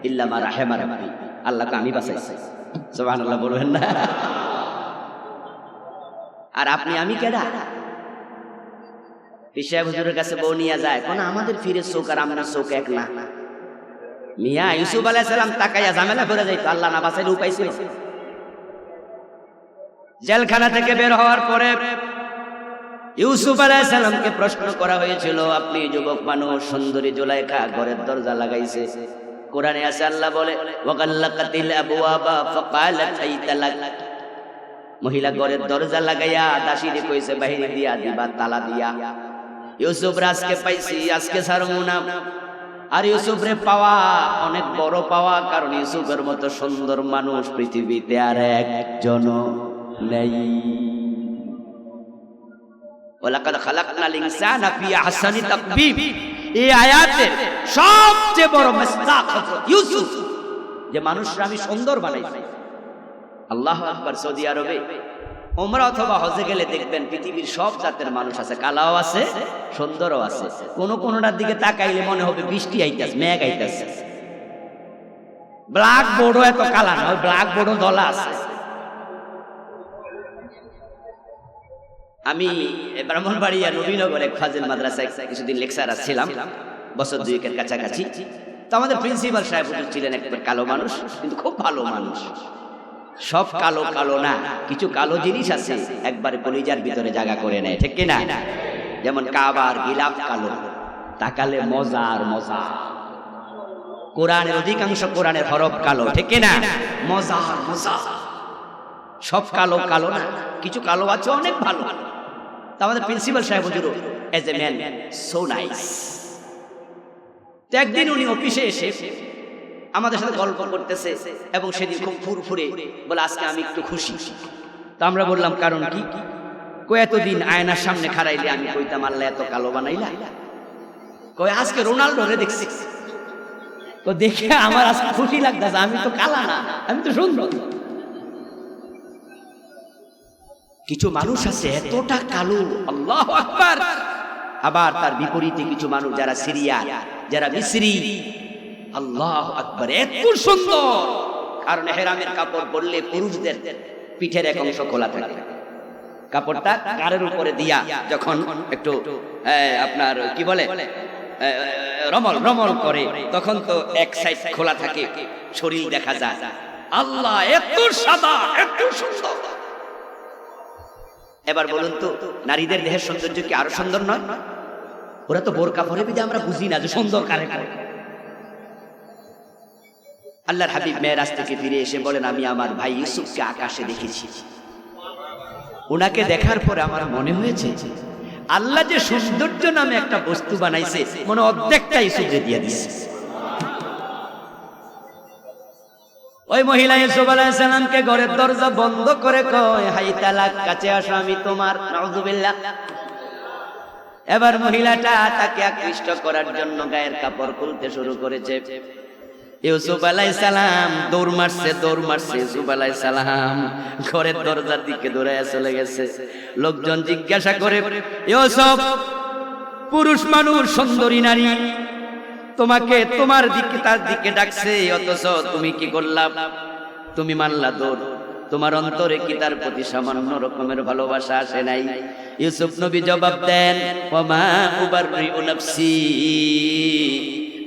ইল্লা মা রাহিমা রাব্বি, আল্লাহকে আমি বাঁচাইছি। সুবহানাল্লাহ বলবেন না? আর আপনি আমি কেডা? পিসাব হুজুরের কাছে বউ নিয়ে যায়, কোন আমাদের ফিরে চোখ আর আপনার চোখ এক না। মিয়া ইউসুফ আলাইহিস সালাম তাকাইয়া ঝামেলা করে যাইত, আল্লাহ না বাঁচাইলে উপায় ছিল? জেলখানা থেকে বের হওয়ার পরে ইউসুফ আলাইহিস সালামকে প্রশ্ন করা হয়েছিল, আপনি যুবক মানুষ, সুন্দরী জুলাইখা ঘরের দরজা লাগাইছে, কোরআনে আছে আল্লাহ বলে ওয়াগাল্লাকাতিল আবওয়াবা ফাকালাত হাইতালাক, মহিলা ঘরের দরজা লাগাইয়া দাসীরে কইছে বাহিরে দিয়া দিবা, তালা দিয়া। ইউসুফ রাজকে পাইছি, আজকে ছাড়বো না। আর ইউসুফরে পাওয়া অনেক বড় পাওয়া, কারণ ইউসুফের মতো সুন্দর মানুষ পৃথিবীতে আর একজন নেই। ওয়ালাকাদ খালাকনাল ইনসানা ফি আহসানি তাকবীম, এই আয়াতের সবচেয়ে বড় মিসদাক হযরত ইউসুফ, যে মানুষরা আমি সুন্দর বানাইছি। আল্লাহু আকবার। সৌদি আরবে উমরা অথবা হজে গেলে দেখবেন পৃথিবীর সব জাতের মানুষ আছে, কালাও আছে, সুন্দরও আছে। কোনটার দিকে তাকাইলে মনে হবে বৃষ্টি আইতাছে, মেঘ আইতাছে। ব্ল্যাক বোর্ডও এত কালা না, ওই ব্ল্যাক বোর্ডও দলা আছে। আমি ব্রাহ্মণবাড়িয়া নবীনগরে ফাজিল মাদ্রাসায় কিছুদিন লেকচারার ছিলাম, বছর দুয়েকের কাছাকাছি। তো আমাদের প্রিন্সিপাল সাহেব হুজুর ছিলেন একবার কালো মানুষ, কিন্তু খুব ভালো মানুষ। সব কালো কালো না, কিছু কালো জিনিস আছে একবারে কলিজার ভিতরে জায়গা করে নেয়, ঠিক কিনা? যেমন কাবার গিলাফ কালো, তাকালে মজা আর মজা। কোরআনের অধিকাংশ কোরআনের হরফ কালো, ঠিক কিনা? মজা আর মজা। সব কালো কালো না, কিছু কালো আছে অনেক ভালো। তা আমাদের প্রিন্সিপাল সাহেব হুজুর as a man so nice. তো একদিন উনি অফিসে এসে আমাদের সাথে গল্প করতেছে, এবং সেদিন খুব ফুরফুরে বলে আজকে আমি একটু খুশি। তো আমরা বললাম কারণ কি? কই এতদিন আয়নার সামনে খাড়াইলে আমি কইতাম আল্লাহ এত কালো বানাইলা। কই আজকে রোনাল্ডো রে দেখছি, তো দেখে আমার আজকে খুশি লাগতেছে, আমি তো কালা না, আমি তো সুন্দর। কিছু মানুষ আছে এতটা কালো, আল্লাহু আকবার। আবার তার বিপরীতে কিছু মানুষ যারা সিরিয়া, যারা মিসরি, আল্লাহু আকবার, এত সুন্দর। কারণ ইহরামের কাপড় পরলে পুরুষদের পিঠের এক অংশ খোলা থাকে, কাপড়টা গাড়ের উপরে দিয়া যখন একটু আপনার কি বলে রমল রমল করে, তখন তো এক সাইড খোলা থাকে, শরীর দেখা যায়। আল্লাহ এত সাদা, এত সুন্দর। এবার বলুন তো, নারীদের দেহের সৌন্দর্য কি আরো সুন্দর নয়? ওরা তো বোরকা পরে বিধে আমরা বুঝি না যে সুন্দর কারে করে। আল্লাহর হাবিব মেরাজ থেকে ফিরে এসে বলেন, আমি আমার ভাই ইউসুফকে আকাশে দেখেছি। ওনাকে দেখার পরে আমার মনে হয়েছে আল্লাহ যে সৌন্দর্য নামে একটা বস্তু বানাইছে, মনে অর্ধেকটা ইউসুফকে দিয়ে দিচ্ছে। ওই মহিলা ইউসুফ আলাইহিস সালামকে ঘরের দরজা বন্ধ করে কয়, হাই তালাক, কাছে আসো, আমি তোমার। নাউযুবিল্লাহ। এবার মহিলাটা তাকে আকৃষ্ট করার জন্য গায়ের কাপড় খুলতে শুরু করেছে। ইউসুফ আলাইহিস সালাম দৌড় মারছে। ইউসুফ আলাইহিস সালাম ঘরের দরজার দিকে দৌড়ায় চলে গেছে। লোকজন জিজ্ঞাসা করে, ইউসুফ পুরুষ মানুষ, সুন্দরী নারী, তোমাকে তোমার দিকে তার দিকে ডাকছে, অথচ তুমি কি করলা? তুমি মারলা দৌড়। তোমার অন্তরে কি তার প্রতি সামান্য রকমের ভালোবাসা আসে নাই? ইউসুফ নবী জবাব দেন, ওমা উবাররিউ নাফসি,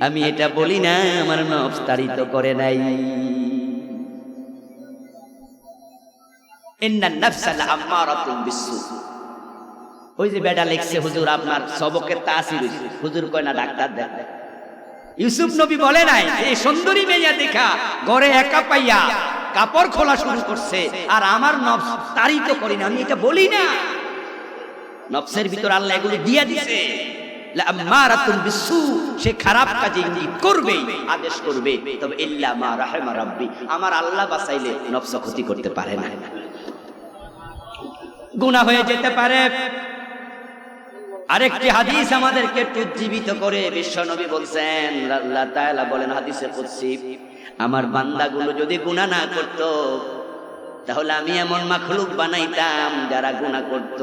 আমি এটা বলি না, আমার নফস তাড়িত করে নাই। ইন্নান নাফসা লাআম্মারাতুন বিসসু। ওই যে বেটা লেখছে, হুজুর আপনার সবকের তাসির হইছে। হুজুর কয় না, ডাক্তার দেখ। ইউসুফ নবী বলে নাই এই সুন্দরী মেয়া দেখা ঘরে একা পাইয়া কাপড় খোলা শুরু করছে, আর আমার নফস তাড়িত করি না, আমি এটা বলি না। নফসের ভিতর আল্লাহ এগুলো দিয়া দিছে। লাআম্মারাতুন বিসসু, সে খারাপ কাজে ইঙ্গিত করবে, আদেশ করবে, তবে ইল্লা মা রাহিমা রাব্বি, আমার আল্লাহ বাঁচাইলে নফস ক্ষতি করতে পারে না, গুনাহ হয়ে যেতে পারে। আরেকটি হাদিস আমাদেরকে একটু উজ্জীবিত করে। বিশ্ব নবী বলছেন, আল্লাহ তাআলা বলেন হাদিসে কুদসি, আমার বান্দাগুলো যদি গুনাহ না করত, তাহলে আমি এমন মাখলুক বানাইতাম যারা গুনাহ করত।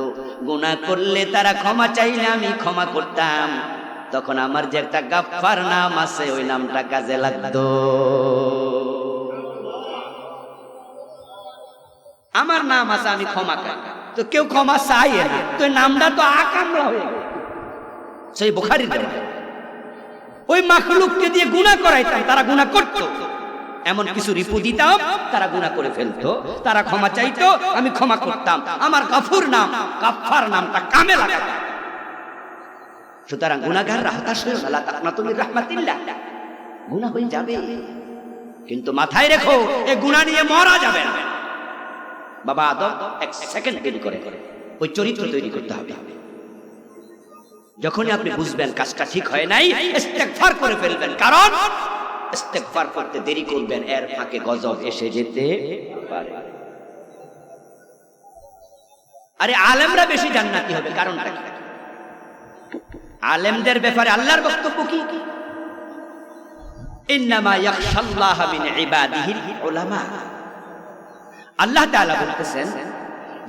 গুনাহ করলে তারা ক্ষমা চাইলে আমি ক্ষমা করতাম। তখন আমার যে একটা গাফফার নাম আছে, ওই নামটা কাজে লাগতো। আমার নাম আছে, আমি ক্ষমা চাই, তো কেউ ক্ষমা চাই না, তো নামটা তো আকামরা হয়ে গেল। সেই বুখারীর দেওয়া ওই মাখলুককে দিয়ে গুনাহ করাইতাম, তারা গুনাহ করত। এমন কিছু রিপু দিতাম, তারা গুনাহ করে ফেলতো, তারা ক্ষমা চাইতো, আমি ক্ষমা করতাম। আমার গফুর নাম, গাফফার নামটা কামে লাগাতাম। সুতরাং গুনাহগাররা হতাশ হয়ে না, লা তাকনাতু মির রাহমাতিল্লাহ। গুনাহ হয়ে যাবে, কিন্তু মাথায় রেখো এই গুনাহ নিয়ে মরা যাবে না। বাবা আদম এক সেকেন্ড দেরি করে ওই চরিত্র তৈরি করতে হবে। যখনই আপনি বুঝবেন কাজটা ঠিক হয় নাই, ইস্তেগফার করে ফেলবেন, কারণ ইস্তেগফার করতে দেরি করবেন, এর ফাঁকে গজব এসে যেতে পারে। আরে আলেমরা বেশি জান্নাতি হবে, কারণটা কি? আলেমদের ব্যাপারে আল্লাহর বক্তব্য কি? ইন্নামা ইয়াখশাল্লাহা মিন ইবাদিহিল উলামা। আল্লাহ তাআলা বলতেছেন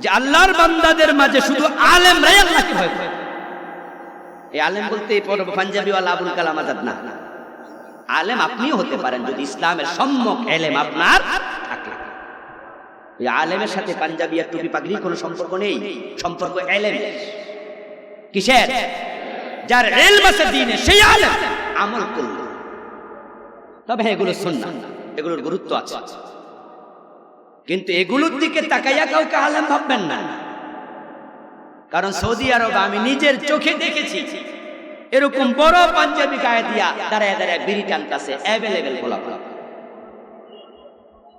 যে আল্লাহর বান্দাদের মাঝে শুধু আলেমরাই আল্লাহকে ভয় করে। এই আলেম বলতে পাঞ্জাবি ওয়ালা আবুল কালাম আজাদ না। আলেম আপনিও হতে পারেন যদি ইসলামের সম্যক ইলম আপনার থাকে। এই আলেমের সাথে পাঞ্জাবি আর টুপি পাগড়ির কোনো সম্পর্ক নেই, সম্পর্ক ইলম। কিসের? যার ইলম আছে দ্বীনে, সেই আলেম আমল করলো। তবে এগুলো সুন্নাহ, এগুলোর গুরুত্ব আছে, কিন্তু এগুলোর দিকে তাকাইয়া কাউকে আলেম ভাববেন না। কারণ সৌদি আরব আমি নিজের চোখে দেখেছি, এরকম বড় পাঞ্জাবি গায়ে দিয়া দাঁড়ায় দাঁড়ায় বিড়ি টানতেছে, অ্যাভেলেবেল গোলাপ।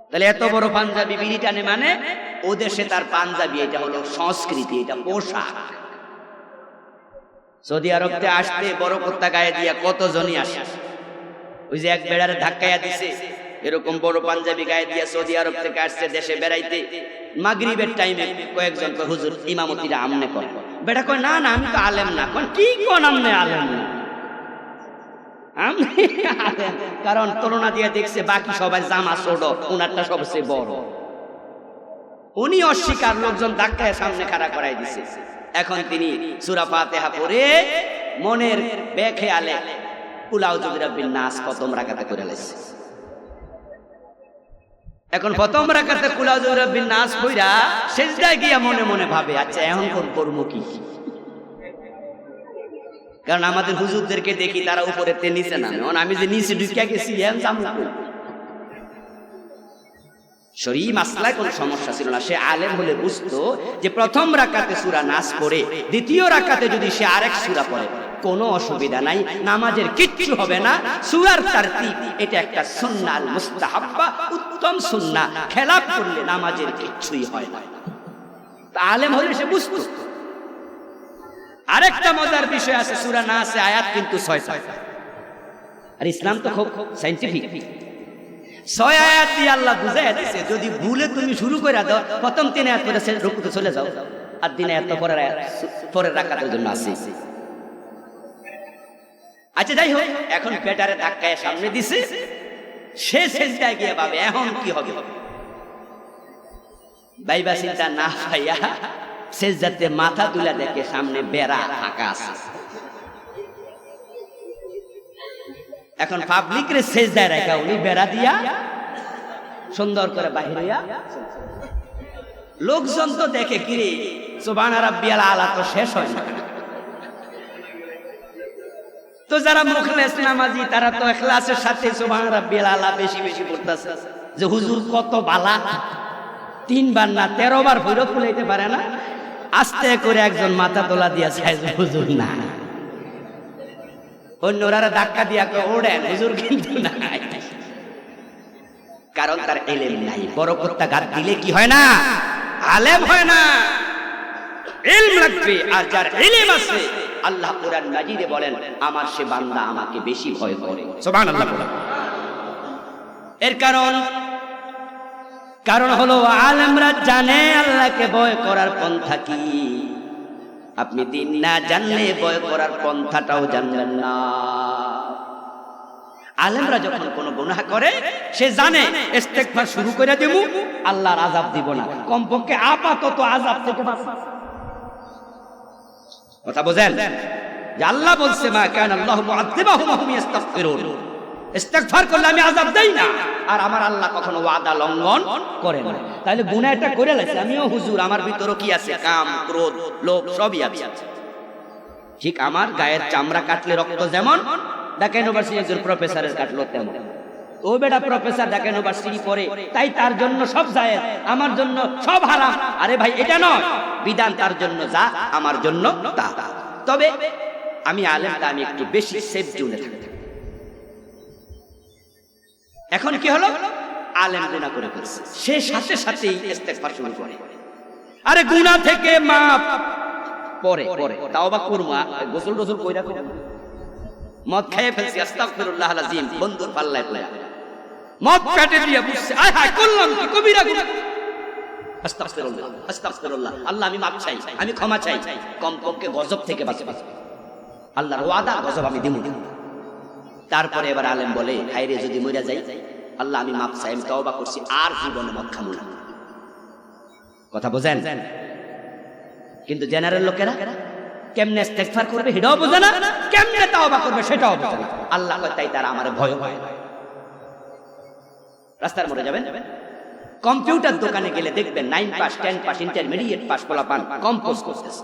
তাহলে এত বড় পাঞ্জাবি বিড়ি টানে মানে ও দেশে তার পাঞ্জাবি, এটা হলো সংস্কৃতি, এটা পোশাক। সৌদি আরবতে আসতে বড় কুর্তা গায়ে দিয়া কতজনই আসে। ওই যে এক বেড়ারে ধাক্কাইয়া দিছে, এরকম বড় পাঞ্জাবি গায়ে দিয়া সৌদি আরব থেকে আসছে দেশে বেড়াইতে। মাগরিবের টাইমে কয়েকজন কয় হুজুর ইমামতিরা আমনে কর। বেটা কয় না না, আমি তো আলেম না। কোন কি কোন আমনে আলেম না? আমি আলেম, কারণ তুলনা দিয়ে দেখছে বাকি সবাই জামা ছোট, উনারটা সবচেয়ে বড়। উনি অস্বীকার, লোকজন ধাক্কায় সামনে খাড়া করাই দিছে। এখন তিনি সূরা ফাতিহা পড়ে মনের বেখেয়ালে কুল আউযু বিরাব্বিন নাস প্রথম রাকাতে করে লাইছে। এখন প্রথম রাকাতে কুল আউযু বিরাব্বিন নাস পড়া সিজদায় গিয়া মনে মনে ভাবে, আচ্ছা এখন কোন করব কি? কারণ আমাদের হুজুরদেরকে দেখি তারা উপরে তে নিচে নামে, আমি যে নিচে ঢুকিয়া গেছি এখন জামু। শরী মাসলায় কোনো সমস্যা ছিল না। সে আলেম হলে বুঝতো যে প্রথম রাকাতে সূরা নাস পড়ে দ্বিতীয় রাকাতে যদি সে আরেক সূরা পড়ে কোনো অসুবিধা নাই, নামাজের কিচ্ছু হবে না। সূরার তারতিব এটা একটা সুন্নাহ আল মুস্তাহাব্বা, উত্তম সুন্নাহ। খেলাফ করলে নামাজের কিচ্ছুই হয় না। তা আলেম হলে সে বুঝতো। আরেকটা মজার বিষয় আছে, সূরা নাসে আয়াত কিন্তু 6টা। আর ইসলাম তো খুব সায়েন্টিফিক। 6 আয়াত দিয়ে আল্লাহ বুঝাইয়া দিয়েছে, যদি ভুলে তুমি শুরু করে দাও, প্রথম 3 আয়াত পরে রুকুতে চলে যাও, আর 3 আয়াত তো পরের রাকাতের জন্য আছে। আচ্ছা যাই হোক, এখন বেটারে ধাক্কায় সামনে দিছে, সে সিজদায় গিয়ে ভাবে এখন কি হবে। বাইবা চিন্তা না পাইয়া সিজদাতে মাথা তুলে দেখে সামনে বেড়া ফাঁকা আছে। এখন পাবলিক রে সিজদায় রাখা উনি বেড়া দিয়া সুন্দর করে বাহির হইয়া, লোকজন তো দেখে কিরে সুবহান রাব্বিয়াল আলা তো শেষ হয় না। তো যারা মুখলেস নামাজি তারা তো ইখলাসের সাথে সুবহান রাব্বিয়াল আলা বেশি বেশি পড়তেছে, যে হুজুর কত বালা, 3 বার না 13 বার ভৈরব খুলাইতে পারে না। আস্তে করে একজন মাথা তোলা দিয়া চাই হুজুর না, অন্যরা ধাক্কা দিয়া ওড়েন হুজুর কিন্তু নাই, কারণ তার ইলম নাই। বড় কুত্তা গাদ দিলে কি হয় না? আলেম হয় না। ইলম লাগবে, আর যার ইলম আছে আল্লাহ কুরআন মাজিদে বলেন আমার সে বান্দা আমাকে বেশি ভয় করে। সুবহানাল্লাহ। এর কারণ হলো আলেমরা জানে আল্লাহকে ভয় করার পন্থা কি। আপনি দিন না জানলে ভয় করার পন্থাটাও জানবেন না। আলেমরা যখন কোনো গুনাহ করে সে জানে ইস্তেগফার শুরু করে দেব, আল্লাহর আযাব দিব না, কমপক্ষে আপাতত আযাব থেকে বাঁচবে। কথা বোঝেন যে আল্লাহ বলছে মা কানা আল্লাহু মুআযযিবাহুম ওয়া হুম ইস্তাগফিরুন, ইস্তেগফার করলে আমি আযাব দেই না, আর আমার আল্লাহ কখনো ওয়াদা লঙ্ঘন করে না। তাহলে গুনাহটা করে লাইছে, আমিও হুজুর আমার ভিতরে কি আছে, কাম ক্রোধ লোভ সবই আছে। ঠিক আমার গায়ের চামড়া কাটলে রক্ত যেমন, ঢাকা ইউনিভার্সিটি একজন প্রফেসরের কাটলো তেমন। ও বেটা প্রফেসর ঢাকা ইউনিভার্সিটি পড়ে, তাই তার জন্য সব জায়েজ, আমার জন্য সব হারাম। আরে ভাই এটা নয়, বিধান তার জন্য যা, আমার জন্য তা। তবে আমি আলেম, তা আমি একটু বেশি সেফ জোনে থাকি। এখন কি হলো, আলেম গুনাহ করে ফেলছে, সে সাথে সাথেই ইস্তেগফার শুরু করে। আরে গুনাহ থেকে মাফ পরে তাওবা করমু, গোসল টোসল কইরা করব, মদ খেয়ে ফেলছি আস্তাগফিরুল্লাহ আযীম, বন্ধুর পাল্লায় পড়ে মদ পেটে দিয়ে বুঝছে আয় হায় করলাম কি কবিরা গুনাহ, আস্তাগফিরুল্লাহ আল্লাহ আমি মাফ চাই, আমি ক্ষমা চাই, কমপক্ষে গজব থেকে বাঁচবো, আল্লাহর ওয়াদা গজব আমি দিব। তারপরে এবার আলেম বলে হায়রে যদি মরে যাই, আল্লাহ আমি মাফ চাই, আমি তওবা করছি, আর জীবনে মদ খাবো না। কথা বোঝেন? কিন্তু জেনারেল লোকেরা কেমনে ইস্তেগফার করবে সেটাও বোঝে না, কেমনে তওবা করবে সেটাও বোঝে না। আল্লাহ কয় তাই তারা আমারে ভয় পায়। রাস্তার মোড়ে যাবেন, কম্পিউটার দোকানে গেলে দেখবেন 9 পাস 10 পাস ইন্টারমিডিয়েট পাস পোলাপান কম্পোজ করতেছে।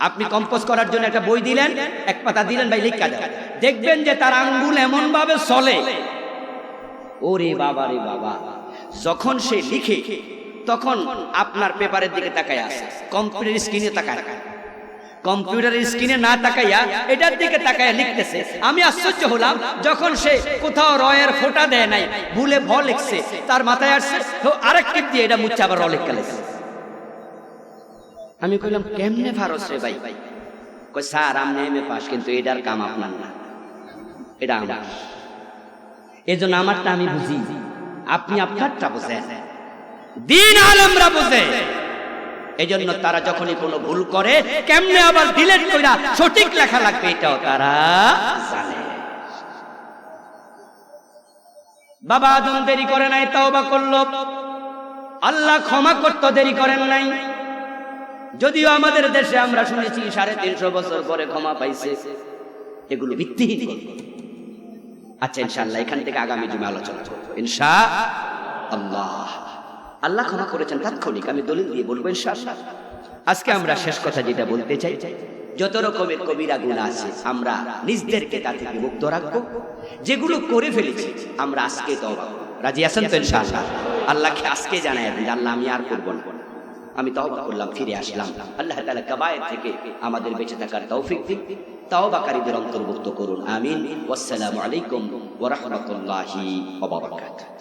আপনি কম্পোজ করার জন্য একটা বই দিলেন, এক পাতা দিলেন, ভাই লিখা দেন, দেখবেন যে তার আঙ্গুল এমন ভাবে চলে, ওরে বাবা রে বাবা, যখন সে লিখে তখন আপনার পেপারের দিকে তাকায় আছে, কম্পিউটার স্ক্রিনে তাকায়, কম্পিউটারের স্ক্রিনে না তাকাইয়া এটার দিকে তাকায় লিখতেছে। আমি আশ্চর্য হলাম যখন সে কোথাও রয়ের ফোঁটা দেয় নাই, ভুলে ভ লিখছে, তার মাথায় আসছে তো আরেক টিপ দিয়ে এটা মুচ্ছে আবার র লিখে লিখছে। আমি কইলাম কেমনে ফারস রে ভাই? কই স্যার আমি এমএ পাস, কিন্তু এটার কাম আপনার না, এটা আমার, এজন্য আমারটা আমি বুঝি, আপনি আপনারটা বুঝেন, দিন আলেমরা বুঝে। এজন্য তারা যখনই কোনো ভুল করে কেমনে আবার ডিলিট কইরা সঠিক লেখা লাগবে এটাও তারা জানে। বাবা আদম দেরি করে নাই, তওবা করলো, আল্লাহ ক্ষমা করতে দেরি করেন নাই। যদিও আমাদের দেশে আমরা শুনেছি 350 বছর পরে ক্ষমা পাইছে, এগুলো ভিত্তিহীন। আচ্ছা ইনশাআল্লাহ এখান থেকে আগামী জুমে আলোচনা করব ইনশাআল্লাহ। আল্লাহ ক্ষমা করেছেন তাৎক্ষণিক, আমি দলিল দিয়ে বলবো ইনশাআল্লাহ। আজকে আমরা শেষ কথা যেটা বলতে চাই, যত রকমের কবিরা গুনাহ আছে আমরা নিজদেরকে তা থেকে মুক্ত রাখবো। যেগুলো করে ফেলেছি আমরা আজকে তওবা করব। রাজি আছেন তো ইনশাআল্লাহ? আল্লাহকে আজকে জানাই দিন, আল্লাহ আমি আর করব না, আমি তওবা করলাম, ফিরে আসলাম। আল্লাহ তাআলা কাবায়ের থেকে আমাদের বেঁচে থাকার তৌফিক দিন, তওবাকারীদের অন্তর্ভুক্ত করুন, আমিন। ওয়াসসালামু আলাইকুম ওয়া রাহমাতুল্লাহি ওয়া বারাকাতুহু।